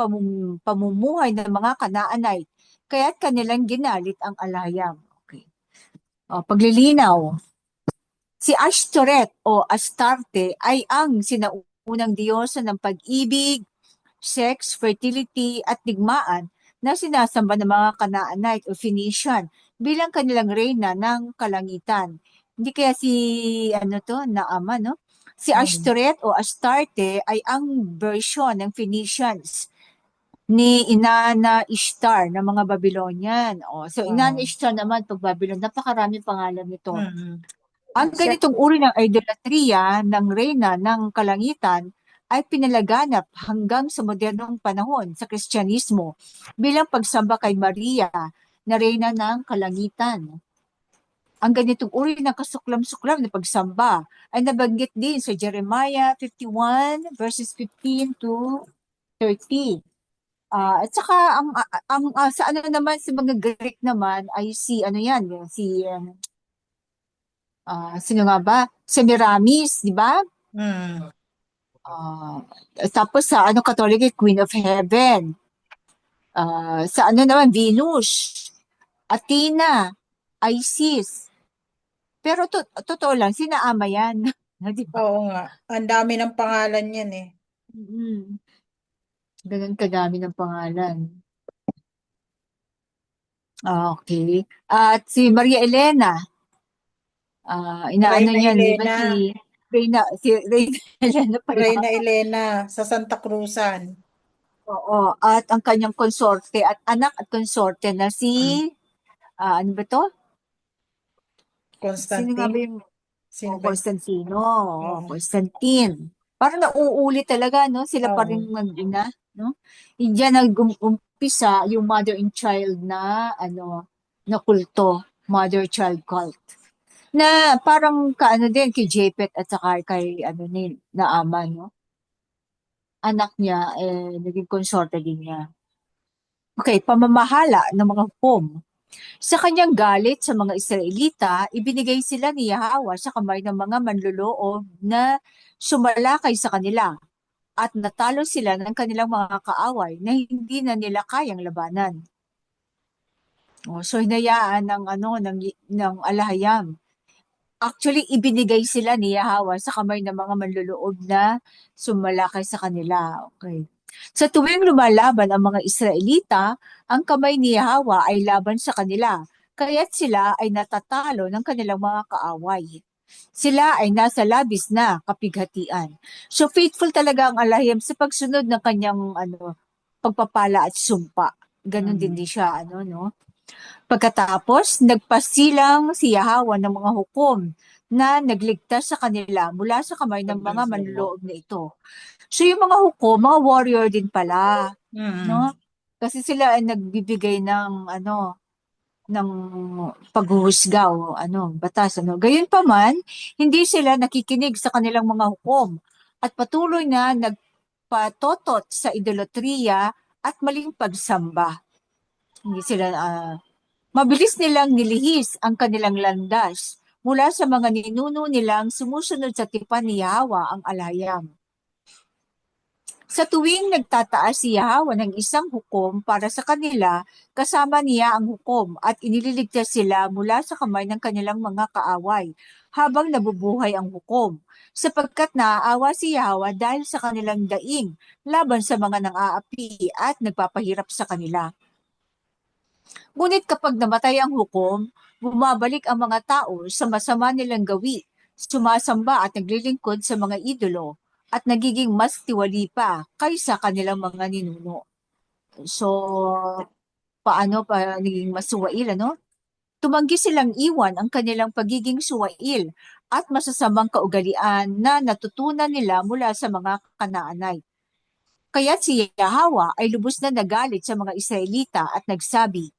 Speaker 3: pamumuhay ng mga Kanaanite, kaya't kanilang ginalit ang alahiyam. Okay. Paglilinaw. Si Ashtoreth o Astarte ay ang sinaunang diyosa ng pag-ibig, sex, fertility at digmaan na sinasamba ng mga Canaanite o Phoenician bilang kanilang reyna ng kalangitan. Hindi kaya si Naama, no? Si
Speaker 2: Mm.
Speaker 3: Ashtoreth o Astarte ay ang version ng Phoenicians ni Inanna Ishtar ng mga Babylonian. So Inanna
Speaker 2: Oo.
Speaker 3: Ishtar naman pag Babylon, napakaraming pangalan nito.
Speaker 2: Mm.
Speaker 3: Ang
Speaker 2: Siya,
Speaker 3: ganitong uri ng idolatriya ng reyna ng kalangitan ay pinalaganap hanggang sa modernong panahon sa Kristyanismo bilang pagsamba kay Maria na reyna ng kalangitan. Ang ganitong uri ng kasuklam-suklam na pagsamba ay nabanggit din sa Jeremiah 51 verses 15 to 30. At saka sa naman sa mga Greek naman ay si sino nga ba? Semiramis, di ba?
Speaker 2: mm.
Speaker 3: Ah, Tapos sa Catholic, Queen of Heaven. Sa naman, Venus, Athena, Isis. Pero totoo lang, sinaama yan. Di ba?
Speaker 2: Oo nga. Ang dami ng pangalan yan eh.
Speaker 3: Mm. Ganun kadami ng pangalan. Okay. At si Maria Elena, inaano
Speaker 2: Reyna
Speaker 3: yan, di ba
Speaker 2: Elena.
Speaker 3: Reyna Elena pala.
Speaker 2: Reyna Elena sa Santa Cruzan.
Speaker 3: Oo. At ang kanyang konsorte at anak at konsorte na si,
Speaker 2: Mm.
Speaker 3: ano ba to? Sino nga ba
Speaker 2: Constantine.
Speaker 3: yung
Speaker 2: Sino ba?
Speaker 3: Constantino?
Speaker 2: Oo.
Speaker 3: Constantine. Parang nauulit talaga, no? Sila pa rin
Speaker 2: Oo.
Speaker 3: mag-ina, no? Diyan nag-umpisa yung mother and child na kulto, mother-child cult. Na parang kaano din kay Japet at saka kay ni Naama, no? Anak niya, naging konsorte din niya. Okay, pamamahala ng mga hukom. Sa kanyang galit sa mga Israelita, ibinigay sila ni Yahweh sa kamay ng mga manloloob na sumalakay sa kanila at natalo sila ng kanilang mga kaaway na hindi na nila kayang labanan. So hinayaan ng Alahayam. Actually, ibinigay sila ni Yahweh sa kamay ng mga manloloob na sumalakay sa kanila. Okay. Sa tuwing lumalaban ang mga Israelita, ang kamay ni Yahweh ay laban sa kanila, kaya't sila ay natatalo ng kanilang mga kaaway. Sila ay nasa labis na kapighatian. So faithful talaga ang Alahim sa pagsunod ng kanyang pagpapala at sumpa. Ganon din
Speaker 2: Mm.
Speaker 3: siya, no? Pagkatapos, nagpasilang si Yahweh ng mga hukom na nagligtas sa kanila mula sa kamay ng mga manloloob na ito. So yung mga hukom, mga warrior din pala, no?
Speaker 2: Mm.
Speaker 3: Kasi sila ay nagbibigay ng paghuhusga o batas. Gayunpaman, hindi sila nakikinig sa kanilang mga hukom at patuloy na nagpatotot sa idolatriya at maling pagsamba. Hindi sila mabilis nilang nilihis ang kanilang landas mula sa mga ninuno nilang sumusunod sa tipan ni Yahweh ang alayam. Sa tuwing nagtataas si Yahweh ng isang hukom para sa kanila, kasama niya ang hukom at inililigtas sila mula sa kamay ng kanilang mga kaaway habang nabubuhay ang hukom, sapagkat naaawa si Yahweh dahil sa kanilang daing laban sa mga nang-aapi at nagpapahirap sa kanila. Ngunit kapag namatay ang hukom, bumabalik ang mga tao sa masama nilang gawi, sumasamba at naglilingkod sa mga idolo, at nagiging mas tiwali pa kaysa kanilang mga ninuno. So, paano pa naging mas suwail, ano? Tumanggi silang iwan ang kanilang pagiging suwail at masasamang kaugalian na natutunan nila mula sa mga Kanaanay. Kaya't si Yahweh ay lubos na nagalit sa mga Israelita at nagsabi,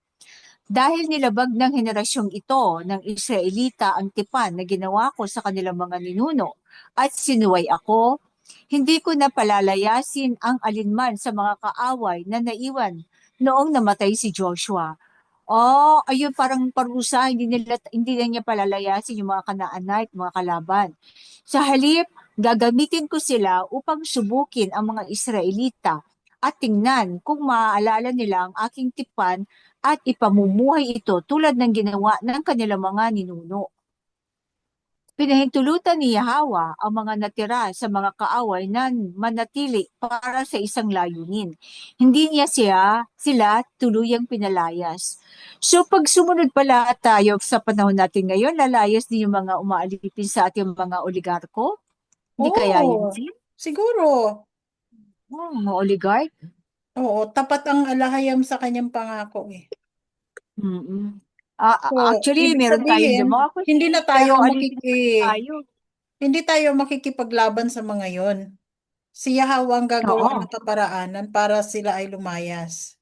Speaker 3: dahil nilabag ng henerasyong ito ng Israelita ang tipan na ginawa ko sa kanilang mga ninuno at sinuway ako, hindi ko na palalayasin ang alinman sa mga kaaway na naiwan noong namatay si Joshua. Oh, ayun parang parusa, hindi na niya palalayasin yung mga Kanaanite, mga kalaban. Sa halip, gagamitin ko sila upang subukin ang mga Israelita at tingnan kung maaalala nila ang aking tipan at ipamumuhay ito tulad ng ginawa ng kanilang mga ninuno. Pinahintulutan ni Yahweh ang mga natira sa mga kaaway na manatili para sa isang layunin. Hindi niya sila tuluyang pinalayas. So pag sumunod pala tayo sa panahon natin ngayon, lalayas din yung mga umaalipin sa ating mga oligarko? Hindi kaya yun?
Speaker 5: Oo, siguro.
Speaker 3: Mga oligark?
Speaker 5: Oo, tapat ang alahayam sa kanyang pangako eh.
Speaker 3: Mm-mm.
Speaker 5: So,
Speaker 3: Actually,
Speaker 5: ibig
Speaker 3: meron tayong
Speaker 5: sabihin,
Speaker 3: democracy,
Speaker 5: hindi na
Speaker 3: pero
Speaker 5: tayo
Speaker 3: alipin tayo.
Speaker 5: hindi tayo makikipaglaban sa mga yon. Si Yahweh ang gagawa
Speaker 3: Oo.
Speaker 5: ng kaparaanan para sila ay lumayas.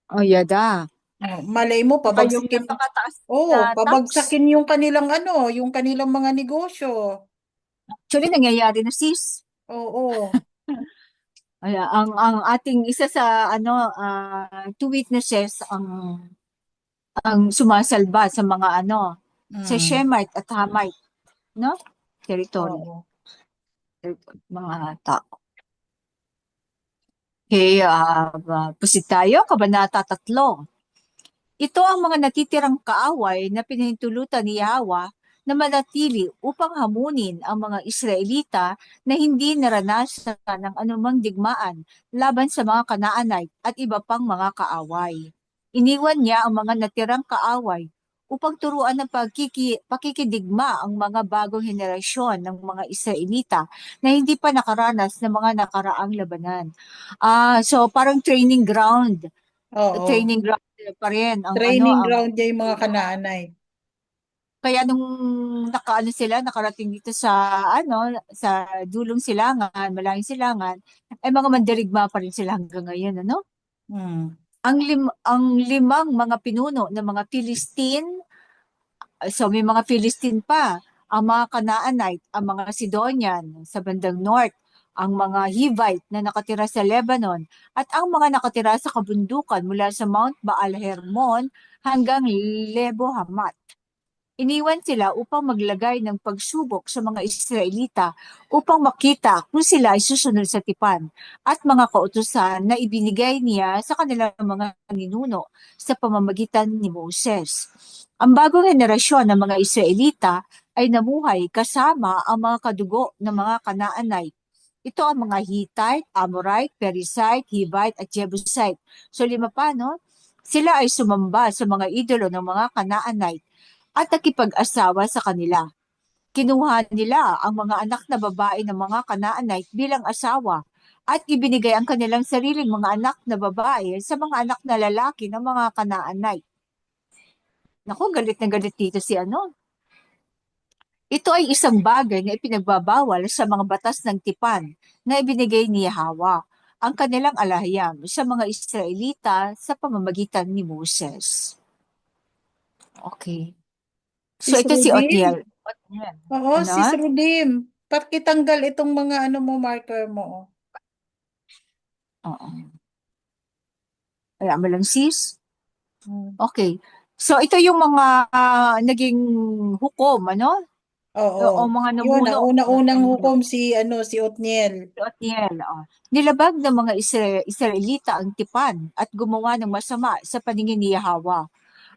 Speaker 3: Oh, yada.
Speaker 5: Oh, malay mo,
Speaker 3: Saka yung
Speaker 5: pabagsakin.
Speaker 3: napakataas
Speaker 5: Oo,
Speaker 3: na tax.
Speaker 5: pabagsakin yung kanilang yung kanilang mga negosyo.
Speaker 3: Actually, nangyayari na sis.
Speaker 5: Oo.
Speaker 3: Ay, ang ating isa sa two witnesses ang sumasalba sa mga sa
Speaker 5: Mm.
Speaker 3: Shemite at Hamite, no? Territory,
Speaker 5: Oo.
Speaker 3: mga tao. Okay, pusit tayo, Kabanata 3. Ito ang mga natitirang kaaway na pinahintulutan ni Yahweh na manatili upang hamunin ang mga Israelita na hindi naranasan ng anumang digmaan laban sa mga Kanaanite at iba pang mga kaaway. Iniwan niya ang mga natirang kaaway upang turuan ng pakikidigma ang mga bagong henerasyon ng mga Israelita na hindi pa nakaranas ng mga nakaraang labanan. So parang
Speaker 5: Oo.
Speaker 3: training ground pa rin ang
Speaker 5: Training ground niya yung mga Kanaanay.
Speaker 3: kaya nung nakarating dito sa sa dulong silangan, malayong silangan, ay mga mandirigma pa rin sila hanggang ngayon, ano?
Speaker 5: Mm.
Speaker 3: Ang limang mga pinuno ng mga Philistine, so may mga Philistine pa, ang mga Canaanite, ang mga Sidonian sa bandang north, ang mga Hivite na nakatira sa Lebanon, at ang mga nakatira sa kabundukan mula sa Mount Baal Hermon hanggang Lebo Hamat. Iniwan sila upang maglagay ng pagsubok sa mga Israelita upang makita kung sila ay susunod sa tipan at mga kautusan na ibinigay niya sa kanilang mga ninuno sa pamamagitan ni Moses. Ang bagong henerasyon ng mga Israelita ay namuhay kasama ang mga kadugo ng mga Kanaanite. Ito ang mga Hittite, Amorite, Perizzite, Hivite at Jebusite. So 5 pa, no? Sila ay sumamba sa mga idolo ng mga Kanaanite at nakipag-asawa sa kanila. Kinuha nila ang mga anak na babae ng mga Kanaanite bilang asawa at ibinigay ang kanilang sariling mga anak na babae sa mga anak na lalaki ng mga Kanaanite. Naku, galit na galit dito si Ito ay isang bagay na ipinagbabawal sa mga batas ng tipan na ibinigay ni Yahweh ang kanilang alahayam sa mga Israelita sa pamamagitan ni Moses. Okay. So
Speaker 5: Sis
Speaker 3: ito si
Speaker 5: Rudim.
Speaker 3: Otniel. Otniel.
Speaker 5: Oo,
Speaker 3: Ano?
Speaker 5: Sis Rudim. Pakitanggal itong mga marker mo.
Speaker 3: Oo. Kaya mo lang sis.
Speaker 5: Mm.
Speaker 3: Okay. So ito yung mga naging hukom, ano?
Speaker 5: Oo.
Speaker 3: o mga
Speaker 5: Yun,
Speaker 3: namuno
Speaker 5: ang
Speaker 3: ng
Speaker 5: una-unang
Speaker 3: mundo.
Speaker 5: hukom si Othniel.
Speaker 3: Si Otniel, nilabag ng mga Israelita ang tipan at gumawa ng masama sa paningin ni Yahweh,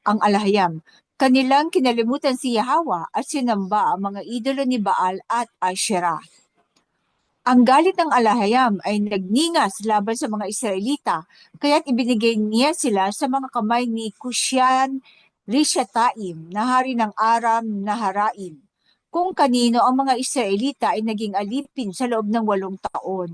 Speaker 3: ang Alahayam. Kanilang kinalimutan si Yahweh at sinamba ang mga idolo ni Baal at Asherah. Ang galit ng Alahayam ay nagningas laban sa mga Israelita, kaya't ibinigay niya sila sa mga kamay ni Kushan Rishataim, na hari ng Aram Naharaim, kung kanino ang mga Israelita ay naging alipin sa loob ng 8 taon.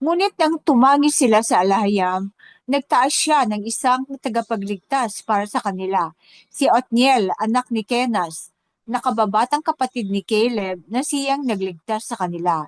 Speaker 3: Ngunit nang tumangis sila sa Alahayam, nagtaas siya ng isang tagapagligtas para sa kanila, si Otniel, anak ni Kenas, na kababatang kapatid ni Caleb, na siyang nagligtas sa kanila.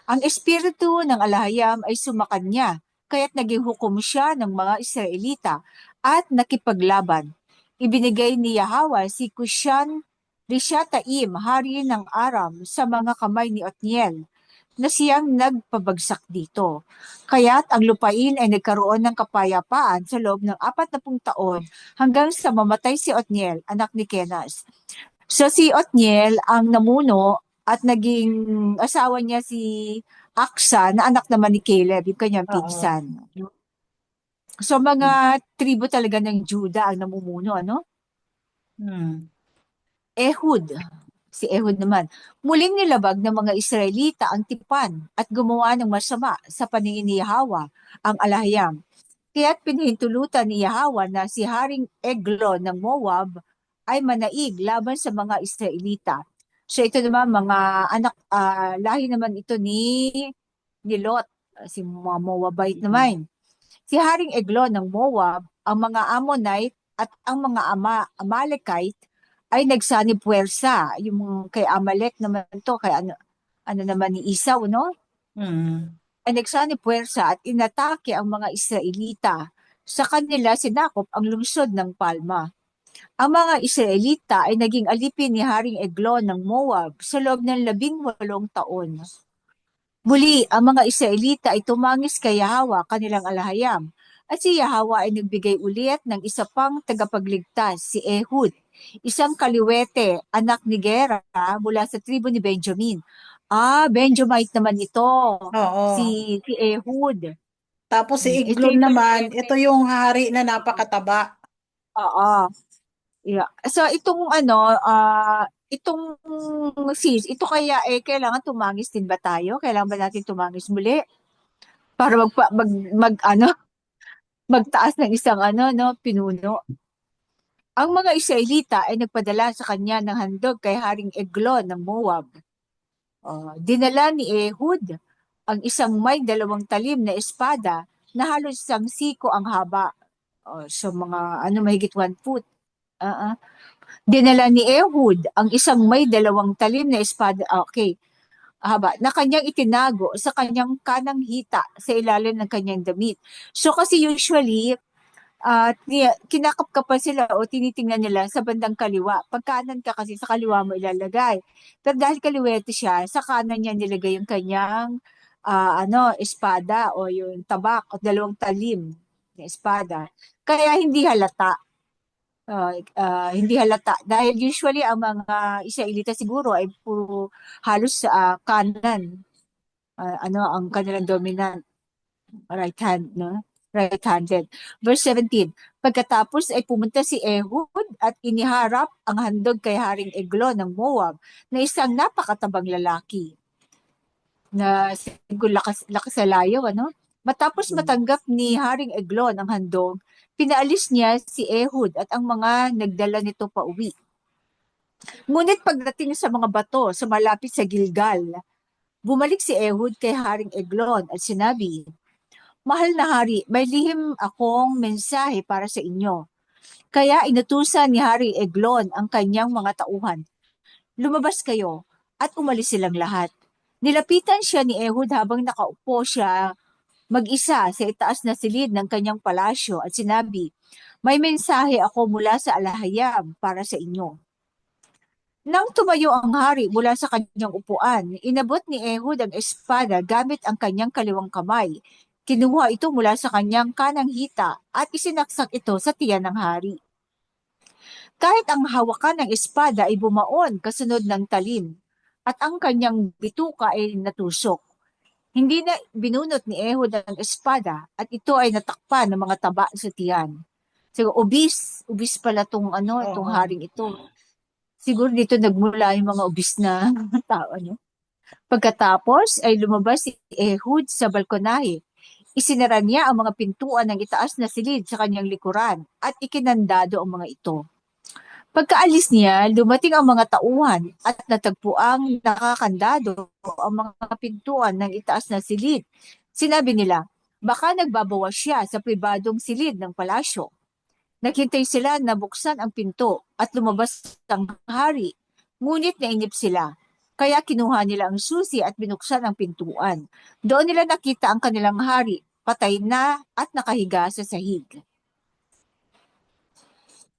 Speaker 3: Ang espiritu ng Alahayam ay sumakanya, kaya't naging hukom siya ng mga Israelita at nakipaglaban. Ibinigay ni Yahweh si Kushan Rishataim, hari ng Aram, sa mga kamay ni Otniel, na siyang nagpabagsak dito. Kaya't ang lupain ay nagkaroon ng kapayapaan sa loob ng 40 taon hanggang sa mamatay si Otniel, anak ni Kenas. So si Otniel ang namuno at naging asawa niya si Aksa, na anak naman ni Caleb, yung kanyang
Speaker 5: Oo.
Speaker 3: pinsan. So mga tribo talaga ng Juda ang namumuno, ano?
Speaker 5: Hmm.
Speaker 3: Ehud, si Ehud naman, muling nilabag ng mga Israelita ang tipan at gumawa ng masama sa paningin ni Yahweh, ang Alahayam. Kaya't pinahintulutan ni Yahweh na si Haring Eglon ng Moab ay manaig laban sa mga Israelita. So ito naman mga anak, lahi naman ito ni Lot, si mga Moabite naman. Si Haring Eglon ng Moab, ang mga Ammonite at ang mga Amalekite ay nagsanib puwersa. Yung kay Amalek naman to, kay ano naman ni Esau, no?
Speaker 5: Hmm.
Speaker 3: Ay nagsanib puwersa at inatake ang mga Israelita. Sa kanila sinakop ang lungsod ng Palma. Ang mga Israelita ay naging alipin ni Haring Eglon ng Moab sa loob ng 18 taon. Muli, ang mga Israelita ay tumangis kay Yahweh, kanilang Alahayam, at si Yahweh ay nagbigay ulit ng isa pang tagapagligtas, si Ehud, isang kaliwete, anak ni Gera, mula sa tribo ni Benjamin. Benjamite naman ito,
Speaker 5: Oo.
Speaker 3: si Ehud.
Speaker 5: Tapos si
Speaker 3: Ito
Speaker 5: Eglon
Speaker 3: yung
Speaker 5: naman,
Speaker 3: kaliwete.
Speaker 5: ito yung hari na napakataba.
Speaker 3: Oo. Yeah. So itong itong ito kaya kailangan tumangis din ba tayo? Kailangan ba natin tumangis muli para magtaas ng isang pinuno? Ang mga Israelita ay nagpadala sa kanya ng handog kay Haring Eglon ng Moab. Dinala ni Ehud ang isang may 2 talim na espada na halos 1 siko ang haba. So mga mahigit 1 foot. Dinala ni Ehud ang isang may 2 talim na espada, haba, na kanyang itinago sa kanyang kanang hita sa ilalim ng kanyang damit. So kasi usually, kinakapkapan sila o tinitingnan nila sa bandang kaliwa. Pag kanan ka kasi sa kaliwa mo ilalagay. Pero dahil kaliwete siya, sa kanan niya nilagay yung kanyang espada o yung tabak o 2 talim na espada. Kaya hindi halata. Hindi halata dahil usually ang mga Israelita siguro ay puro halos sa kanan, ang kanilang dominant, right hand, no? Right-handed. Verse 17, pagkatapos ay pumunta si Ehud at iniharap ang handog kay Haring Eglon ng Moab, na isang napakatabang lalaki na siguro lakas sa layaw, ano? Matapos matanggap ni Haring Eglon ang handog, pinaalis niya si Ehud at ang mga nagdala nito pauwi. Ngunit pagdating sa mga bato sa malapit sa Gilgal, bumalik si Ehud kay Haring Eglon at sinabi, "Mahal na hari, may lihim akong mensahe para sa inyo." Kaya inutusan ni Haring Eglon ang kanyang mga tauhan, "Lumabas kayo," at umalis silang lahat. Nilapitan siya ni Ehud habang nakaupo siya mag-isa sa itaas na silid ng kanyang palasyo at sinabi, "May mensahe ako mula sa Alahayam para sa inyo." Nang tumayo ang hari mula sa kanyang upuan, inabot ni Ehud ang espada gamit ang kanyang kaliwang kamay. Kinuha ito mula sa kanyang kanang hita at isinaksak ito sa tiyan ng hari. kahit ang hawakan ng espada ay bumaon kasunod ng talim, at ang kanyang bituka ay natusok. Hindi na binunot ni Ehud ang espada, at ito ay natakpan ng mga taba sa tiyan. Siguro, ubis pala tong
Speaker 5: Oo.
Speaker 3: haring ito. Siguro dito nagmula yung mga ubis na tao, ano? Pagkatapos ay lumabas si Ehud sa balkonahe. Isinara niya ang mga pintuan ng itaas na silid sa kanyang likuran at ikinandado ang mga ito. Pagkaalis niya, dumating ang mga tauhan at natagpuang nakakandado ang mga pintuan ng itaas na silid. Sinabi nila, baka nagbabawas siya sa pribadong silid ng palasyo. Naghintay sila na buksan ang pinto at lumabas ang hari. Ngunit nainip sila. Kaya kinuha nila ang susi at binuksan ang pintuan. Doon nila nakita ang kanilang hari, patay na at nakahiga sa sahig.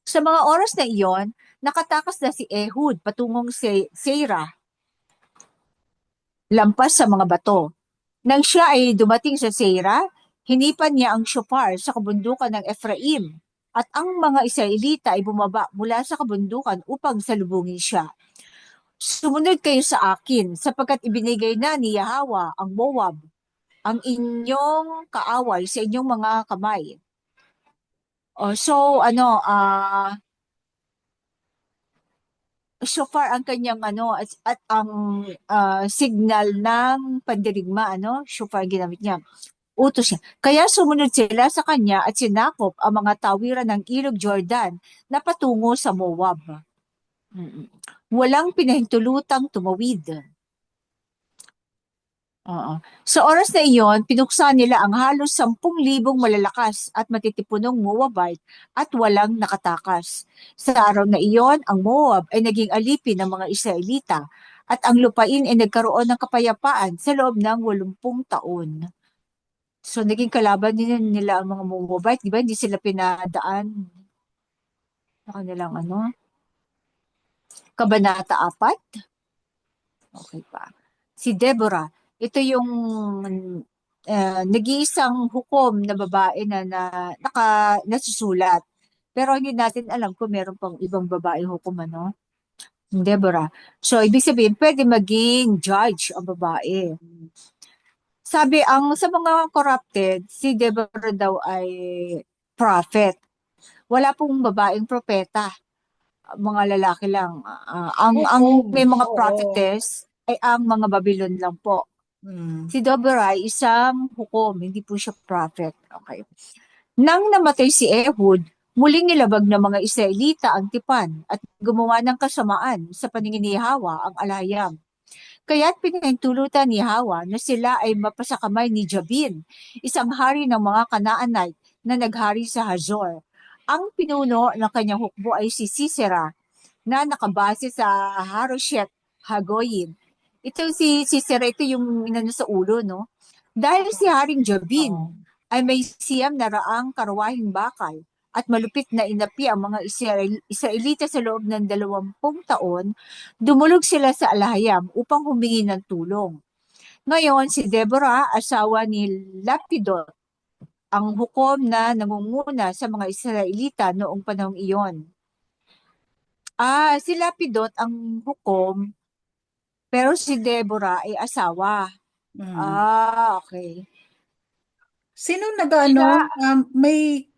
Speaker 3: Sa mga oras na iyon, nakatakas na si Ehud patungong Seira, lampas sa mga bato. Nang siya ay dumating sa Seira, hinipan niya ang shofar sa kabundukan ng Ephraim, at ang mga Israelita ay bumaba mula sa kabundukan upang salubungin siya. Sumunod kayo sa akin, sapagkat ibinigay na ni Yahweh ang Moab, ang inyong kaaway sa inyong mga kamay. Shofar ang kanyang at ang signal ng pandirigma, shofar ginamit niya. Utos niya. Kaya sumunod sila sa kanya at sinakop ang mga tawiran ng ilog Jordan na patungo sa Moab. Walang pinahintulutang tumawid. Sa oras na iyon, pinuksan nila ang halos 10,000 malalakas at matitipunong Moabite at walang nakatakas. Sa araw na iyon, ang Moab ay naging alipin ng mga Israelita at ang lupain ay nagkaroon ng kapayapaan sa loob ng 80 taon. So, naging kalaban nila ang mga Moabite, di ba? Hindi sila pinadaan sa kanilang Kabanata 4. Okay pa. Si Deborah, ito yung nag-iisang hukom na babae na nasusulat. Pero hindi natin alam kung meron pang ibang babae hukom, Deborah. So, ibig sabihin, pwede maging judge ang babae. Sabi, sa mga corrupted, si Deborah daw ay prophet. Wala pong babaeng propeta. Mga lalaki lang. Ang may mga prophetess ay ang mga Babylon lang po. Si Deborah ay isang hukom, hindi po siya prophet. Okay. Nang namatay si Ehud, muling nilabag ng mga Israelita ang tipan at gumawa ng kasamaan sa paningin ni Yahweh ang alayam. Kaya't pinahintulutan ni Yahweh na sila ay mapasakamay ni Jabin, isang hari ng mga Canaanite na naghari sa Hazor. Ang pinuno ng kanyang hukbo ay si Sisera, na nakabase sa Harosheth Hagoyim. Ito si Sisera, ito yung sa ulo, no? Dahil si Haring Jabin ay may 900 karwahing bakal at malupit na inapi ang mga Israelita sa loob ng 20 taon, dumulog sila sa Alahayam upang humingi ng tulong. Ngayon, si Deborah, asawa ni Lapidot, ang hukom na nangunguna sa mga Israelita noong panahong iyon. Si Lapidot ang hukom, pero si Deborah ay asawa. Okay.
Speaker 5: Sino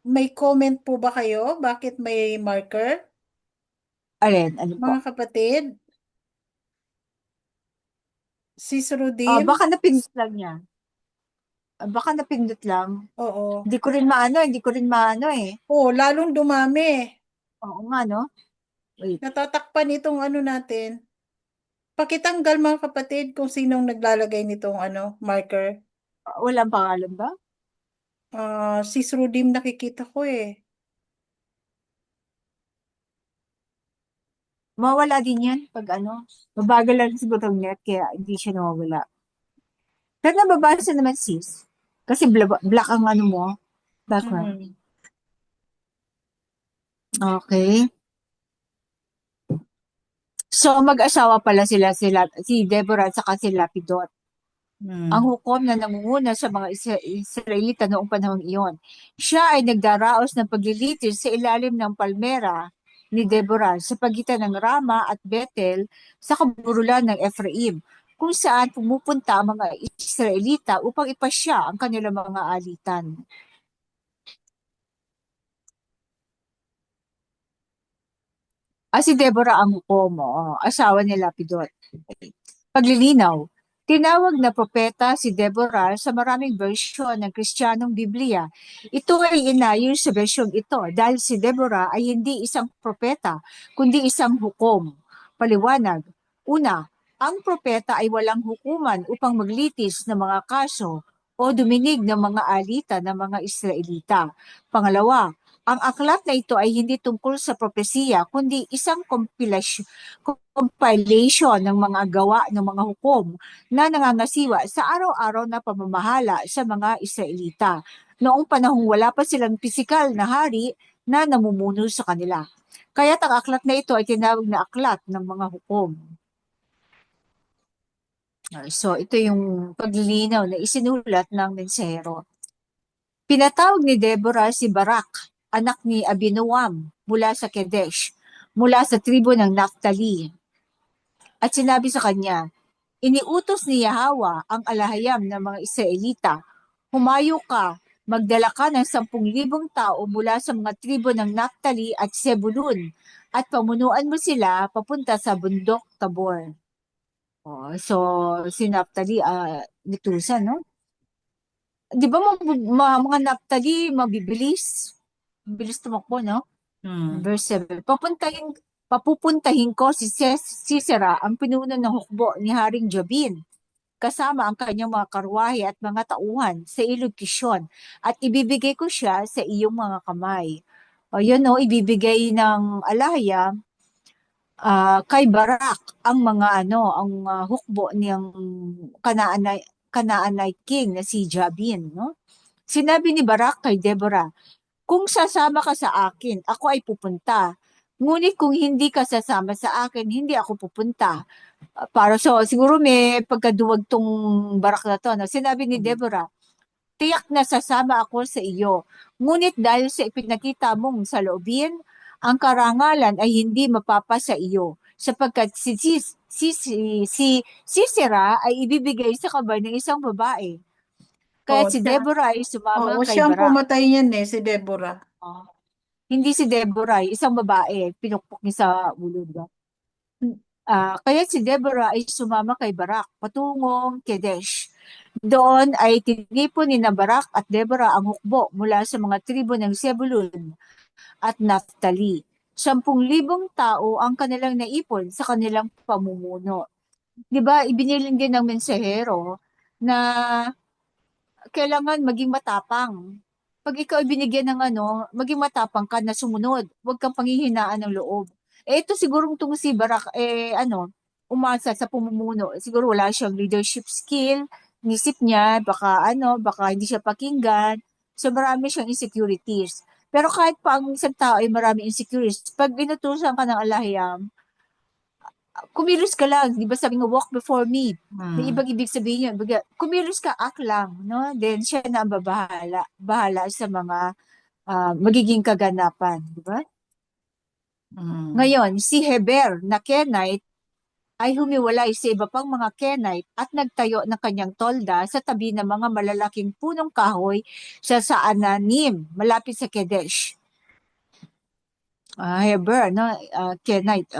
Speaker 5: may comment po ba kayo? Bakit may marker?
Speaker 3: Alin? Ano po?
Speaker 5: Mga kapatid? Sis Rudim?
Speaker 3: Baka napindot lang niya. Baka napindot lang.
Speaker 5: Oo.
Speaker 3: Hindi ko rin maano eh.
Speaker 5: Lalong dumami.
Speaker 3: Oo nga, no? Wait.
Speaker 5: Natatakpan itong natin. Pakitanggal mga kapatid kung sinong naglalagay nitong marker.
Speaker 3: Walang pangalan ba?
Speaker 5: Sis Rudim nakikita ko eh.
Speaker 3: Mawala din yan pag mabagal lang siguro ang net kaya hindi siya nawawala. Pero nababasa naman sis. Kasi black ang mo, background. Okay. So mag-asawa pala sila si Deborah at saka si Lapidot. Ang hukom na nangunguna sa mga Israelita noong panahong iyon. Siya ay nagdaraos ng paglilitis sa ilalim ng palmera ni Deborah sa pagitan ng Rama at Bethel sa kaburulan ng Ephraim, kung saan pumupunta ang mga Israelita upang ipasya ang kanilang mga alitan. Si Deborah ang hukom, asawa ni Lapidot. Paglilinaw, tinawag na propeta si Deborah sa maraming bersyon ng Kristiyanong Biblia. Ito ay inayon sa bersyong ito dahil si Deborah ay hindi isang propeta, kundi isang hukom. Paliwanag, una, ang propeta ay walang hukuman upang maglitis ng mga kaso o duminig ng mga alita ng mga Israelita. Pangalawa, ang aklat na ito ay hindi tungkol sa propesiya, kundi isang compilation ng mga gawa ng mga hukom na nangangasiwa sa araw-araw na pamamahala sa mga Israelita. Noong panahong wala pa silang pisikal na hari na namumuno sa kanila. Kaya't ang aklat na ito ay tinawag na aklat ng mga hukom. So, ito yung paglilinaw na isinulat ng mensahero. Pinatawag ni Deborah si Barak, anak ni Abinoam, mula sa Kedesh, mula sa tribo ng Naphtali. At sinabi sa kanya, iniutos ni Yahweh ang alahayam ng mga Israelita, humayo ka, magdala ka ng 10,000 tao mula sa mga tribo ng Naphtali at Zebulun, at pamunuan mo sila papunta sa bundok Tabor. So, si Naphtali, nitusan, no? Di ba mga Naphtali, mabibilis? Bilis tumakbo, no? Verse 7. Papupuntahin ko si Sisera, ang pinuno ng hukbo ni Haring Jabin, kasama ang kanyang mga karwahe at mga tauhan sa ilog Kishon, at ibibigay ko siya sa iyong mga kamay. Yun, no, ibibigay ng alaya kay Barak ang mga hukbo niyang Canaanite king na si Jabin, no? Sinabi ni Barak kay Deborah, kung sasama ka sa akin, ako ay pupunta. Ngunit kung hindi ka sasama sa akin, hindi ako pupunta. Siguro may pagkaduwag tong Barak na to. No? Sinabi ni Deborah, tiyak na sasama ako sa iyo. Ngunit dahil sa ipinakita mong saloobin, ang karangalan ay hindi mapapa sa iyo, sapagkat si Sisera ay ibibigay sa kamay ng isang babae. Kaya si Deborah ay sumama kay
Speaker 5: siyang
Speaker 3: Barak.
Speaker 5: pumatay niyan si Deborah.
Speaker 3: Hindi si Deborah, isang babae, pinukpok niya sa ulo, diba? Kaya si Deborah ay sumama kay Barak patungong Kedesh. Doon ay tinipon ni Barak at Deborah ang hukbo mula sa mga tribo ng Zebulun at Naphtali. 10,000 tao ang kanilang naipon sa kanilang pamumuno. Diba, ibinilin din ng mensahero na kailangan maging matapang. Pag ikaw binigyan ng maging matapang ka na sumunod. Huwag kang panghihinaan ng loob. Ito sigurong itong si Barak, umasa sa pumumuno. Siguro wala siyang leadership skill. Nisip niya, baka hindi siya pakinggan. So marami siyang insecurities. Pero kahit pa ang isang tao ay marami insecurities, pag inutusan ka ng alahiyam, kumilos ka lang, di ba sabi nga, walk before me. May ibang ibig sabihin yun. Kumilos ka, act lang, no? Then siya na ang bahala sa mga magiging kaganapan, di ba? Ngayon, si Heber na Kenite ay humiwalay sa iba pang mga Kenite at nagtayo ng kanyang tolda sa tabi ng mga malalaking punong kahoy sa Saananim, malapit sa Kedesh. Heber, no? Kenite,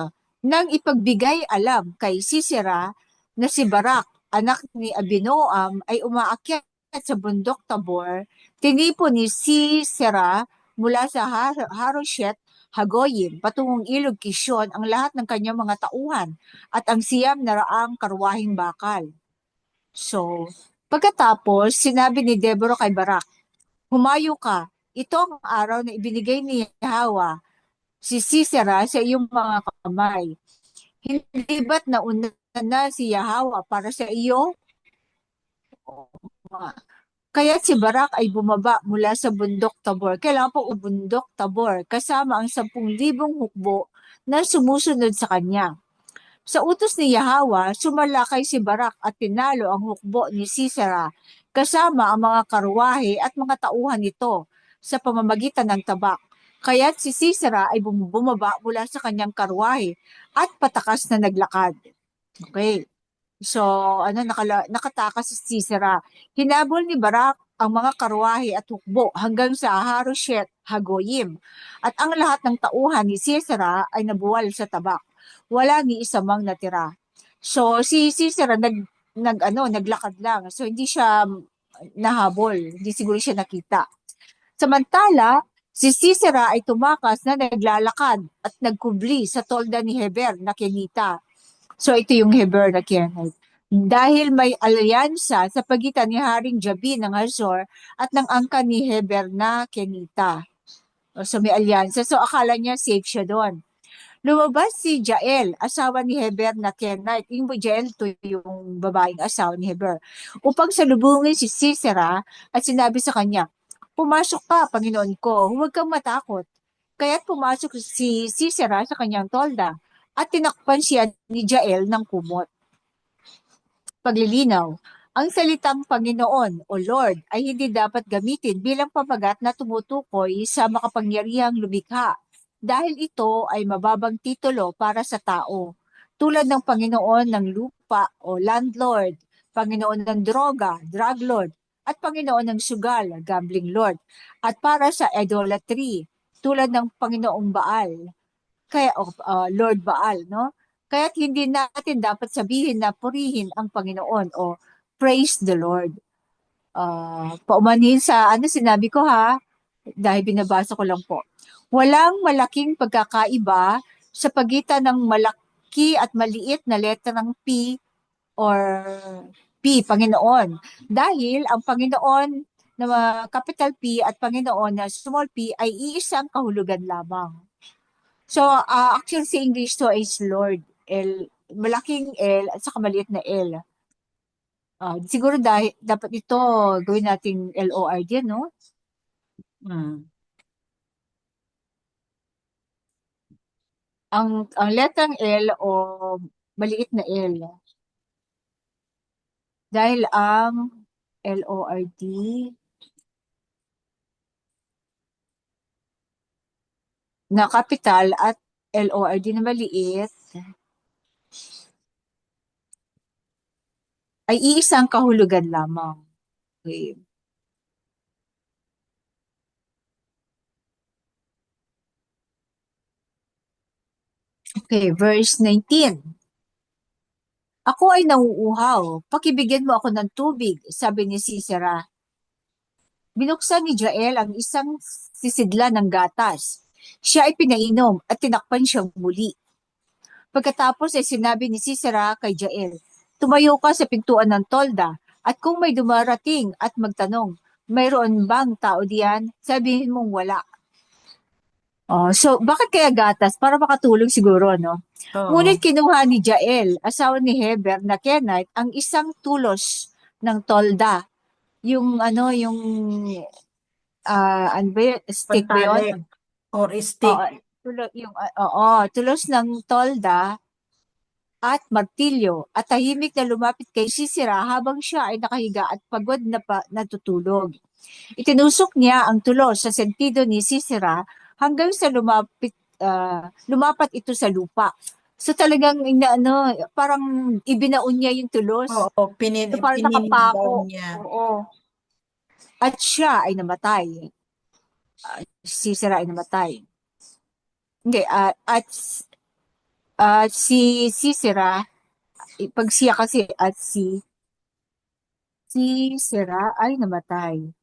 Speaker 3: nang ipagbigay alam kay Sisera na si Barak, anak ni Abinoam, ay umaakyat sa bundok Tabor, tinipon ni Sisera mula sa Haroshet Hagoyim patungong ilog Kishon ang lahat ng kanyang mga tauhan at ang siyam na raang karwahing bakal. So, pagkatapos, sinabi ni Deborah kay Barak, humayo ka, ito ang araw na ibinigay ni Yahweh si Sisera sa iyong mga kamay. Hindi ba't nauna na si Yahweh para sa iyo? Kaya si Barak ay bumaba mula sa bundok Tabor. Kailangan po bundok Tabor kasama ang 10,000 hukbo na sumusunod sa kanya. Sa utos ni Yahweh, sumalakay si Barak at pinalo ang hukbo ni Sisera kasama ang mga karwahe at mga tauhan nito sa pamamagitan ng tabak. Kaya't si Sisera ay bumaba mula sa kanyang karwahe at patakas na naglakad. Okay. So, nakatakas si Sisera. Hinabol ni Barak ang mga karwahe at hukbo hanggang sa Haroshet Hagoyim. At ang lahat ng tauhan ni Sisera ay nabuwal sa tabak. Wala ni isa mang natira. So, si Sisera naglakad lang. So, hindi siya nahabol. Hindi siguro siya nakita. Samantala, si Sisera ay tumakas na naglalakad at nagkubli sa tolda ni Heber na Kenita. So ito yung Heber na Kenite. Dahil may alyansa sa pagitan ni Haring Jabin ng Hazor at ng angka ni Heber na Kenita. So may alyansa. So akala niya safe siya doon. Lumabas si Jael, asawa ni Heber na Kenite. Yung Jael, to yung babaeng asawa ni Heber. Upang salubungin si Sisera at sinabi sa kanya, "Pumasok ka, Panginoon ko, huwag kang matakot." Kaya't pumasok si Sisera sa kanyang tolda at tinakpan siya ni Jael ng kumot. Paglilinaw, ang salitang Panginoon o Lord ay hindi dapat gamitin bilang pamagat na tumutukoy sa makapangyarihang lumikha dahil ito ay mababang titulo para sa tao, tulad ng Panginoon ng lupa o landlord, Panginoon ng droga, drug lord, at Panginoon ng sugal, gambling lord, at para sa idolatry, tulad ng Panginoong Baal, Lord Baal, no? Kaya't hindi natin dapat sabihin na purihin ang Panginoon o praise the Lord. Paumanhin sa sinabi ko ha, dahil binabasa ko lang po. Walang malaking pagkakaiba sa pagitan ng malaki at maliit na letrang P or P, Panginoon. Dahil ang Panginoon na capital P at Panginoon na small p ay iisang kahulugan lamang. So, actually sa English to is Lord. Malaking L at saka maliit na L. Siguro dapat ito gawin nating LORD, no? Ang letrang L o maliit na L. Dahil ang LORD na capital at LORD na maliit ay iisang kahulugan lamang. Okay. Okay, verse 19. Ako ay nauuhaw, pakibigyan mo ako ng tubig, sabi ni Sisera. Binuksan ni Jael ang isang sisidla ng gatas. Siya ay pinainom at tinakpan siyang muli. Pagkatapos ay sinabi ni Sisera kay Jael, tumayo ka sa pintuan ng tolda at kung may dumarating at magtanong, mayroon bang tao diyan? Sabihin mong wala. So, bakit kaya gatas? Para makatulong siguro, no? Ngunit kinuha ni Jael, asawa ni Heber na Kenite, ang isang tulos ng tolda. Yung stick ba yun?
Speaker 5: Or stick.
Speaker 3: Tulos ng tolda at martilyo at tahimik na lumapit kay Sisera habang siya ay nakahiga at pagod na natutulog. Itinusok niya ang tulos sa sentido ni Sisera hanggang sa lumapat ito sa lupa. So talagang parang ibinaon niya yung tulos.
Speaker 5: Oo,
Speaker 3: parang nakapako
Speaker 5: niya.
Speaker 3: Oo. At siya ay namatay. Sisera ay namatay. Hindi, at si Sisera, pag siya kasi at si Sisera ay namatay.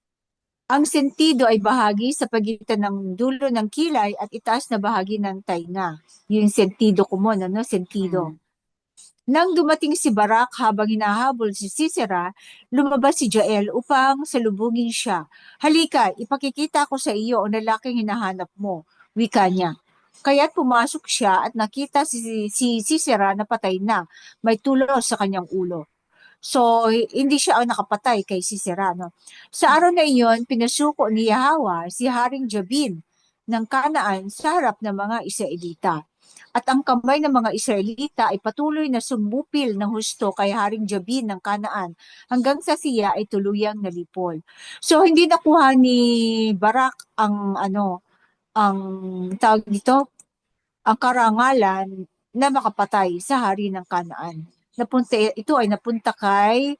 Speaker 3: Ang sentido ay bahagi sa pagitan ng dulo ng kilay at itaas na bahagi ng tainga. Yung sentido common, sentido. Nang dumating si Barak habang hinahabol si Sisera, lumabas si Jael upang salubungin siya. Halika, ipakikita ko sa iyo ang lalaking hinahanap mo, wika niya. Kaya't pumasok siya at nakita si Sisera na patay na, may tulos sa kanyang ulo. So, hindi siya ang nakapatay kay Sisera. No? Sa araw na iyon, pinasuko ni Yahweh si Haring Jabin ng Kanaan sa harap ng mga Israelita. At ang kamay ng mga Israelita ay patuloy na sumupil ng husto kay Haring Jabin ng Kanaan hanggang sa siya ay tuluyang nalipol. So, hindi nakuha ni Barak ang ang tawag dito, ang karangalan na makapatay sa hari ng Kanaan. Ito ay napunta kay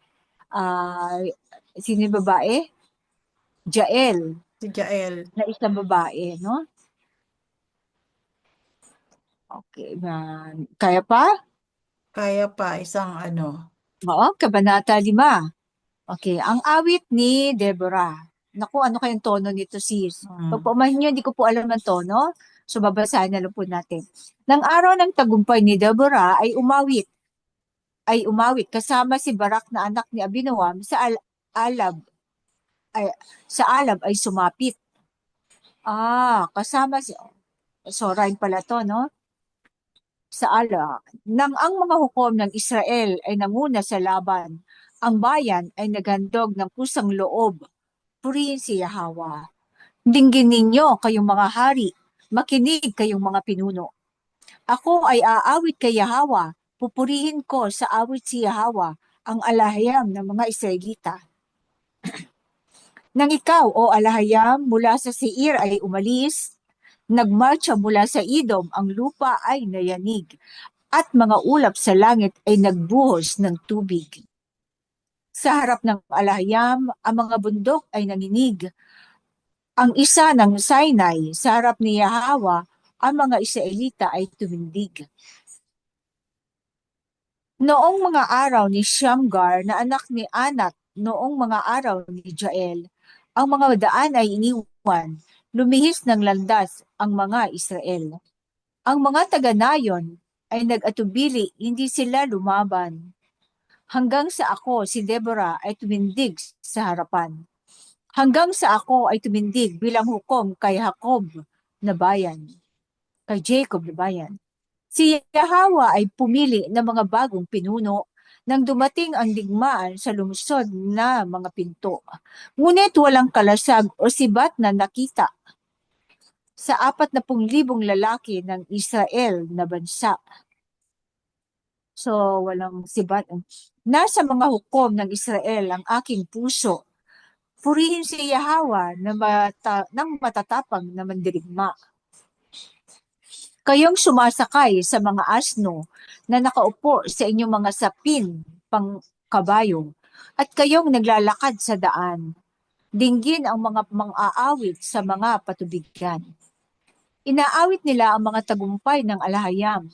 Speaker 3: sino yung babae? Jael,
Speaker 5: Si Jael.
Speaker 3: na isang babae, no? Okay, kaya pa?
Speaker 5: Kaya pa, isang ano.
Speaker 3: Oo, Kabanata 5. Okay, ang awit ni Deborah. Naku, ano kayang tono nito, sis? Pag
Speaker 5: Hmm.
Speaker 3: paumahin nyo, hindi ko po alam ang tono. So, babasahin na lang po natin. Nang araw ng tagumpay ni Deborah ay umawit kasama si Barak na anak ni Abinoam Alab ay Alab ay sumapit. Kasama so rhyme pala to, no? Sa Alab. Nang ang mga hukom ng Israel ay nanguna sa laban, ang bayan ay naghandog ng kusang loob. Purihin si Yahweh. Dinggin ninyo kayong mga hari, makinig kayong mga pinuno. Ako ay aawit kay Yahweh, pupurihin ko sa awit si Yahweh, ang alahayam ng mga Israelita. Nang ikaw, o alahayam, mula sa Seir ay umalis, nagmarcha mula sa Edom, ang lupa ay nayanig, at mga ulap sa langit ay nagbuhos ng tubig. Sa harap ng alahayam, ang mga bundok ay nanginig. Ang isa ng Sinai, sa harap ni Yahweh, ang mga Israelita ay tumindig. Noong mga araw ni Shamgar na anak ni Anak, noong mga araw ni Jael, ang mga daan ay iniwan, lumihis ng landas ang mga Israel. Ang mga taga-nayon ay nag-atubili, hindi sila lumaban. Hanggang sa ako, si Deborah, ay tumindig sa harapan. Hanggang sa ako ay tumindig bilang hukom kay Jacob na bayan. Kay Jacob na bayan. Si Yahweh ay pumili ng mga bagong pinuno nang dumating ang digmaan sa lungsod na mga pinto. Ngunit walang kalasag o sibat na nakita sa 40,000 lalaki ng Israel na bansa. So, walang sibat. Nasa mga hukom ng Israel ang aking puso. Purihin si Yahweh ng matatapang na mandirigma. Kayong sumasakay sa mga asno na nakaupo sa inyong mga sapin pang kabayo, at kayong naglalakad sa daan. Dinggin ang mga mang-aawit sa mga patubigan. Inaawit nila ang mga tagumpay ng alahayam,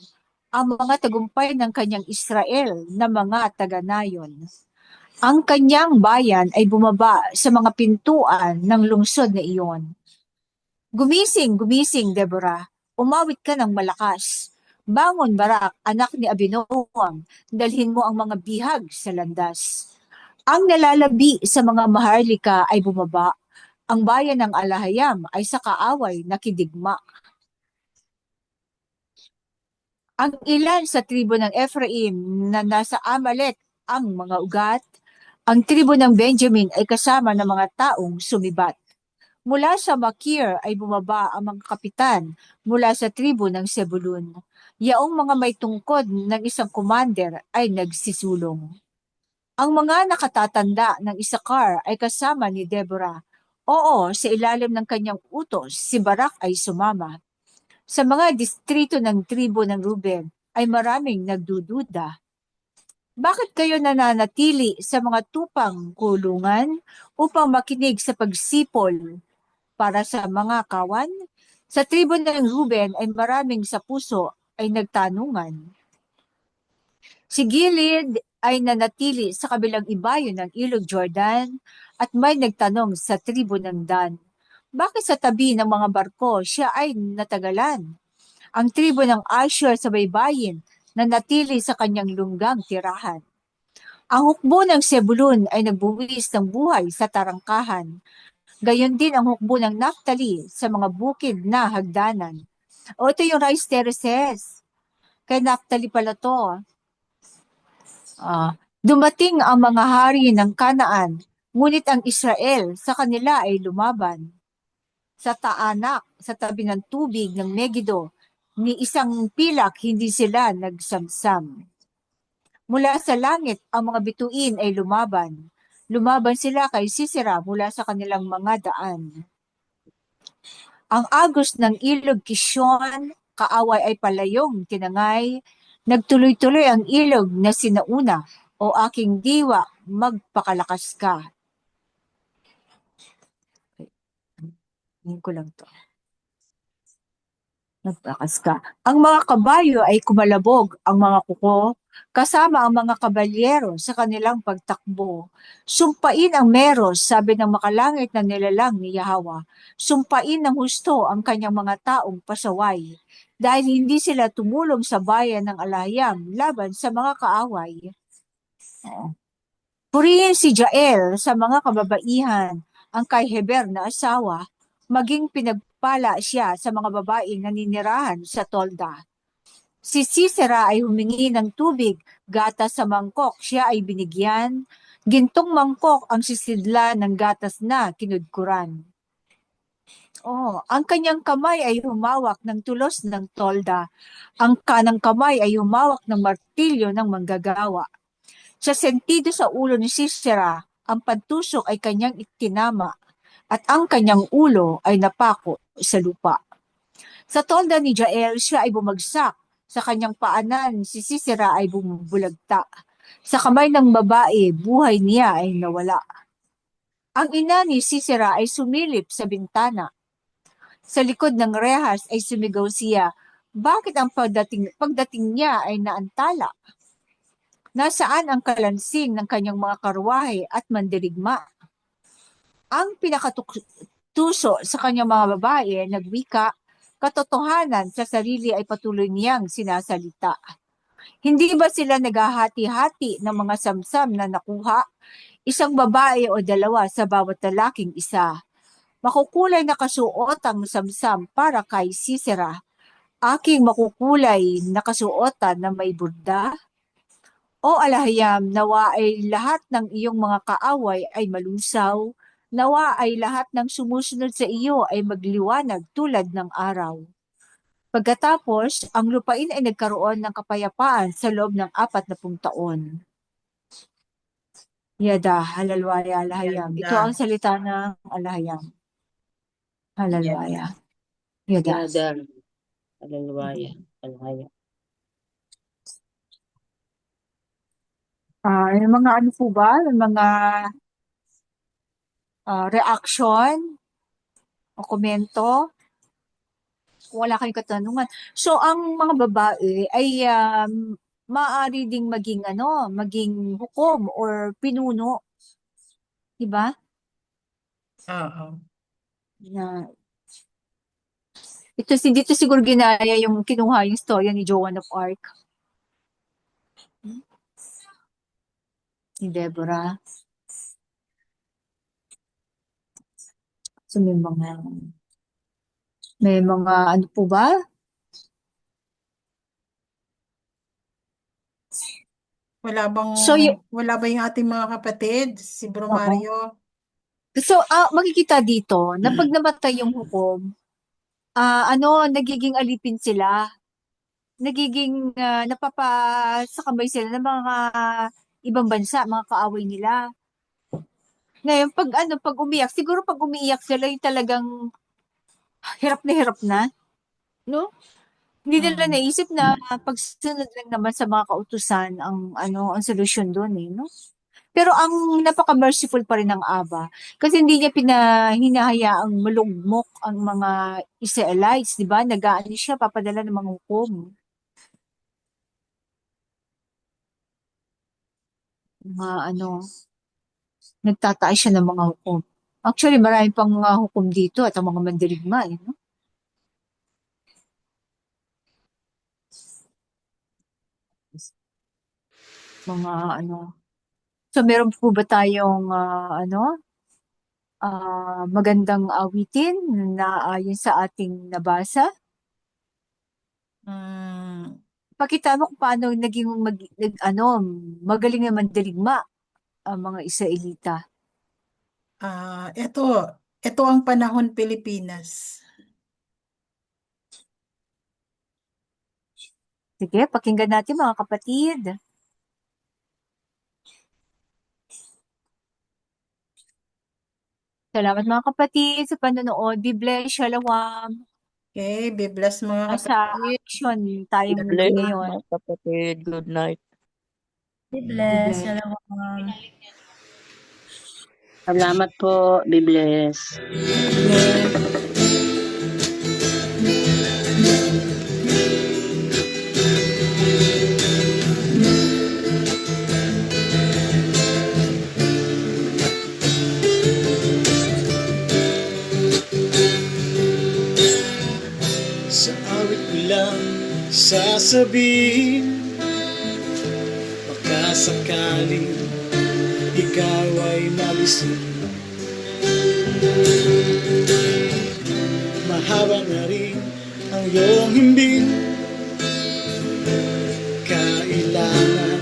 Speaker 3: ang mga tagumpay ng kanyang Israel na mga taga-nayon. Ang kanyang bayan ay bumaba sa mga pintuan ng lungsod na iyon. Gumising, gumising, Deborah. Umawit ka ng malakas. Bangon, Barak, anak ni Abinoam. Dalhin mo ang mga bihag sa landas. Ang nalalabi sa mga maharlika ay bumaba. Ang bayan ng alahayam ay sa kaaway nakidigma. Ang ilan sa tribo ng Ephraim na nasa Amalek ang mga ugat. Ang tribo ng Benjamin ay kasama ng mga taong sumibat. Mula sa Makir ay bumaba ang mga kapitan mula sa tribo ng Sebulun. Yaong mga may tungkod ng isang commander ay nagsisulong. Ang mga nakatatanda ng Isakar ay kasama ni Deborah. Oo, sa ilalim ng kanyang utos, si Barak ay sumama. Sa mga distrito ng tribo ng Ruben ay maraming nagdududa. Bakit kayo nananatili sa mga tupang kulungan upang makinig sa pagsipol para sa mga kawan? Sa tribo ng Ruben ay maraming sa puso ay nagtanungan. Si Gilead ay nanatili sa kabilang ibayo ng ilog Jordan at may nagtanong sa tribo ng Dan. Bakit sa tabi ng mga barko siya ay natagalan? Ang tribo ng Asher sa baybayin nanatili sa kanyang lunggang tirahan. Ang hukbo ng Sebulun ay nagbuwis ng buhay sa tarangkahan. Gayon din ang hukbo ng Naphtali sa mga bukid na hagdanan. O ito yung rice terraces. Kay Naphtali pala to. Dumating ang mga hari ng Kanaan, ngunit ang Israel sa kanila ay lumaban. Sa Taanak, sa tabi ng tubig ng Megiddo, ni isang pilak hindi sila nagsamsam. Mula sa langit, ang mga bituin ay lumaban. Lumaban sila kay Sisera mula sa kanilang mga daan. Ang agos ng ilog Kisyon, kaaway ay palayong tinangay, nagtuloy-tuloy ang ilog na sinauna, o aking diwa, magpakalakas ka. Yun ko lang to. Nagpakas ka. Ang mga kabayo ay kumalabog, ang mga kuko, kasama ang mga kabalyero sa kanilang pagtakbo. Sumpain ang meros, sabi ng makalangit na nilalang ni Yahweh. Sumpain ng husto ang kanyang mga taong pasaway, dahil hindi sila tumulong sa bayan ng Alayam laban sa mga kaaway. Purihin si Jael sa mga kababaihan, ang kay Heber na asawa, maging pinagpala siya sa mga babaeng naninirahan sa tolda. Si Sisera ay humingi ng tubig, gatas sa mangkok, siya ay binigyan. Gintong mangkok ang sisidla ng gatas na kinudkuran. Oh, ang kanyang kamay ay humawak ng tulos ng tolda. Ang kanang kamay ay humawak ng martilyo ng manggagawa. Sa sentido sa ulo ni Sisera, ang pantusok ay kanyang itinama at ang kanyang ulo ay napako sa lupa. Sa tolda ni Jael, siya ay bumagsak. Sa kanyang paanan, si Sisera ay bumubulagta. Sa kamay ng babae, buhay niya ay nawala. Ang ina ni Sisera ay sumilip sa bintana. Sa likod ng rehas ay sumigaw siya, bakit ang pagdating niya ay naantala? Nasaan ang kalansing ng kanyang mga karwahe at mandirigma? Ang pinakatuso sa kanyang mga babae ay nagwika, katotohanan sa sarili ay patuloy niyang sinasalita. Hindi ba sila naghahati-hati ng mga samsam na nakuha? Isang babae o dalawa sa bawat lalaking isa. Makukulay na kasuotang samsam para kay Sisera. Aking makukulay na kasuotan na may burda. O Alahayam, nawa ay lahat ng iyong mga kaaway ay malusaw, nawa ay lahat ng sumusunod sa iyo ay magliwanag tulad ng araw. Pagkatapos, ang lupain ay nagkaroon ng kapayapaan sa loob ng 40 taon. Yada, halalwaya, Alahayam. Ito ang salita ng Alahayam. Halalwaya. Yada.
Speaker 6: Yada. Halalwaya. Alhaya.
Speaker 3: Yung mga ano po ba? Yung mga reaction o komento? Kung wala kayong katanungan. So, ang mga babae ay maaari ding maging maging hukom or pinuno. Diba?
Speaker 5: Oo.
Speaker 3: Na, dito siguro ginaya yung kinuha yung storya ni Joan of Arc. Ni Deborah. So, may mga ano po ba?
Speaker 5: Wala bang
Speaker 3: So,
Speaker 5: wala ba yung ating mga kapatid, si Bro Mario?
Speaker 3: So, makikita dito na pag namatay yung hukom, nagiging alipin sila. Nagiging napapasakamay sila ng mga ibang bansa, mga kaaway nila. Ngayon, pag umiyak, siguro pag umiiyak sila, yung talagang hirap na, no? Hindi nila naisip na pagsunod lang naman sa mga kautusan ang solusyon doon no? Pero ang napaka-merciful pa rin ng Aba kasi hindi niya hinahayaang malugmok ang mga Israelites, di ba? Nag-aano siya, papadala ng mga hukom. Nagtataas siya ng mga hukom. Actually, marami pang mga hukom dito at ang mga mandirigma, no? Mga So, meron po ba tayong magandang awitin na ayon sa ating nabasa? Pakita mo kung paano naging magaling na mandirigma ang mga Israelita.
Speaker 5: Ito ang panahon Pilipinas.
Speaker 3: Sige, pakinggan natin mga kapatid. Salamat mga kapatid sa panonood. Be blessed, Shalom.
Speaker 5: Okay, be blessed mga
Speaker 3: Nasa
Speaker 5: kapatid.
Speaker 3: action tayo muli
Speaker 6: Bless
Speaker 3: ngayon.
Speaker 6: mga kapatid. Good night.
Speaker 4: Be
Speaker 3: Be
Speaker 4: blessed.
Speaker 3: blessed.
Speaker 4: Shalom.
Speaker 6: Salamat po. Be blessed.
Speaker 1: Sa awit ko lang sasabihin, baka sakaling ikaw ay malising. Mahaba na rin ang iyong himbing, kailangan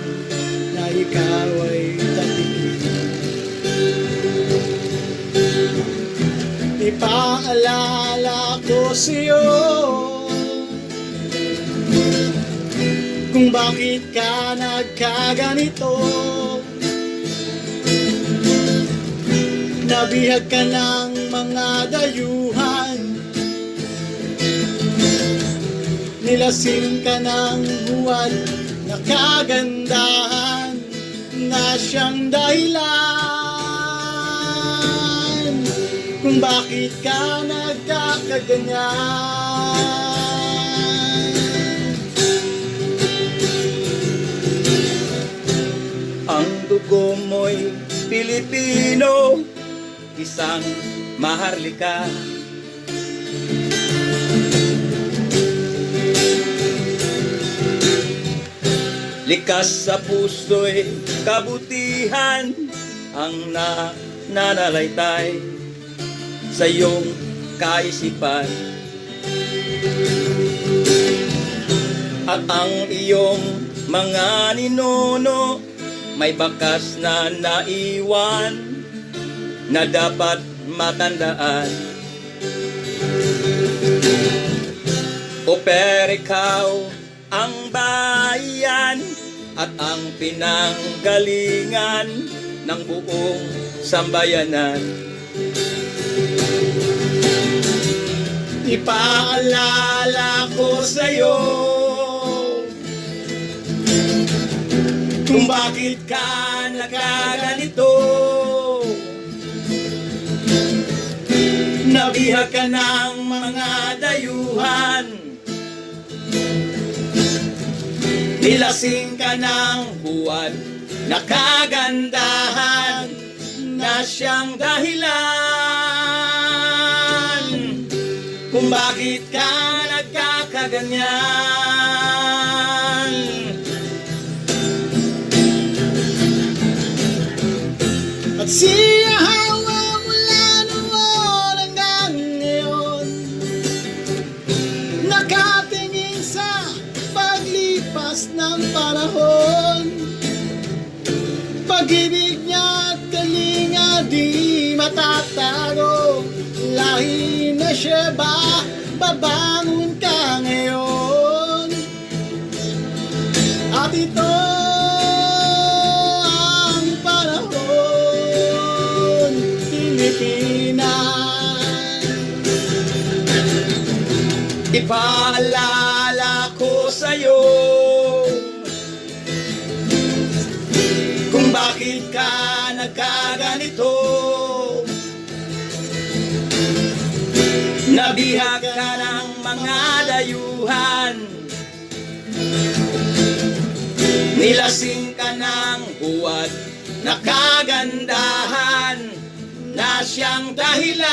Speaker 1: na ikaw ay tatigin. Ipaalala ko sa'yo kung bakit ka nagkaganito. Nabihag ka ng mga dayuhan, nilasing ka ng buwan na kagandahan na siyang dahilan kung bakit ka nagkakaganyan. Ang dugo mo'y Pilipino, isang maharlika. Likas sa puso'y kabutihan ang nananalaytay sa iyong kaisipan. At ang iyong mga ninuno may bakas na naiwan na dapat matandaan. O pero ikaw ang bayan at ang pinanggalingan ng buong sambayanan. Ipaalala ko sa'yo kung bakit ka nagkaganito. Nabihag ka ng mga dayuhan, nilasing ka ng buwan na kagandahan na siyang dahilan kung bakit ka nagkakaganyan. At siya hawa mula noon hanggang ngayon, nakatingin sa paglipas ng panahon. Pag-ibig niya at kalinga di matatago, lahi na siya ba, babangon ka ngayon. At ito ang panahon, Pilipinas. Ipaalala ko sa'yo kung bakit ka nagkaganito. Nabihag ka ng mga dayuhan, nilasing ka ng buwan na kagandahan na siyang dahilan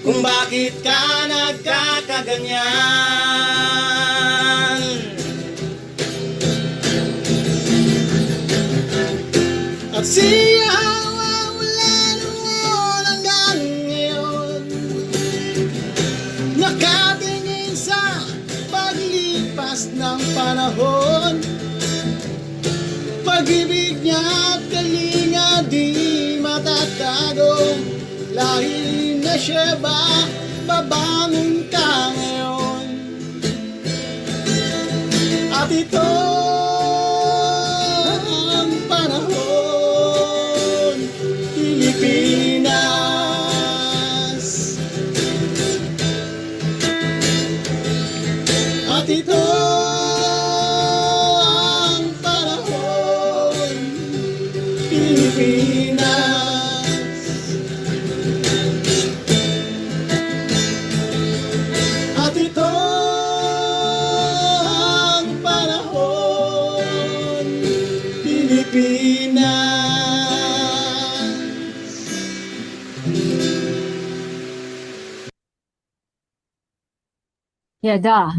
Speaker 1: kung bakit ka nagkakaganyan. At siya wala noon hanggang ngayon, nakatingin sa paglipas ng panahon. Pag-ibig niya at kalinga di matatago, lahi na siya ba, babangon ka ngayon. At ito ang panahon, Pilipinas. At ito ang panahon, Pilipinas.
Speaker 3: Yada,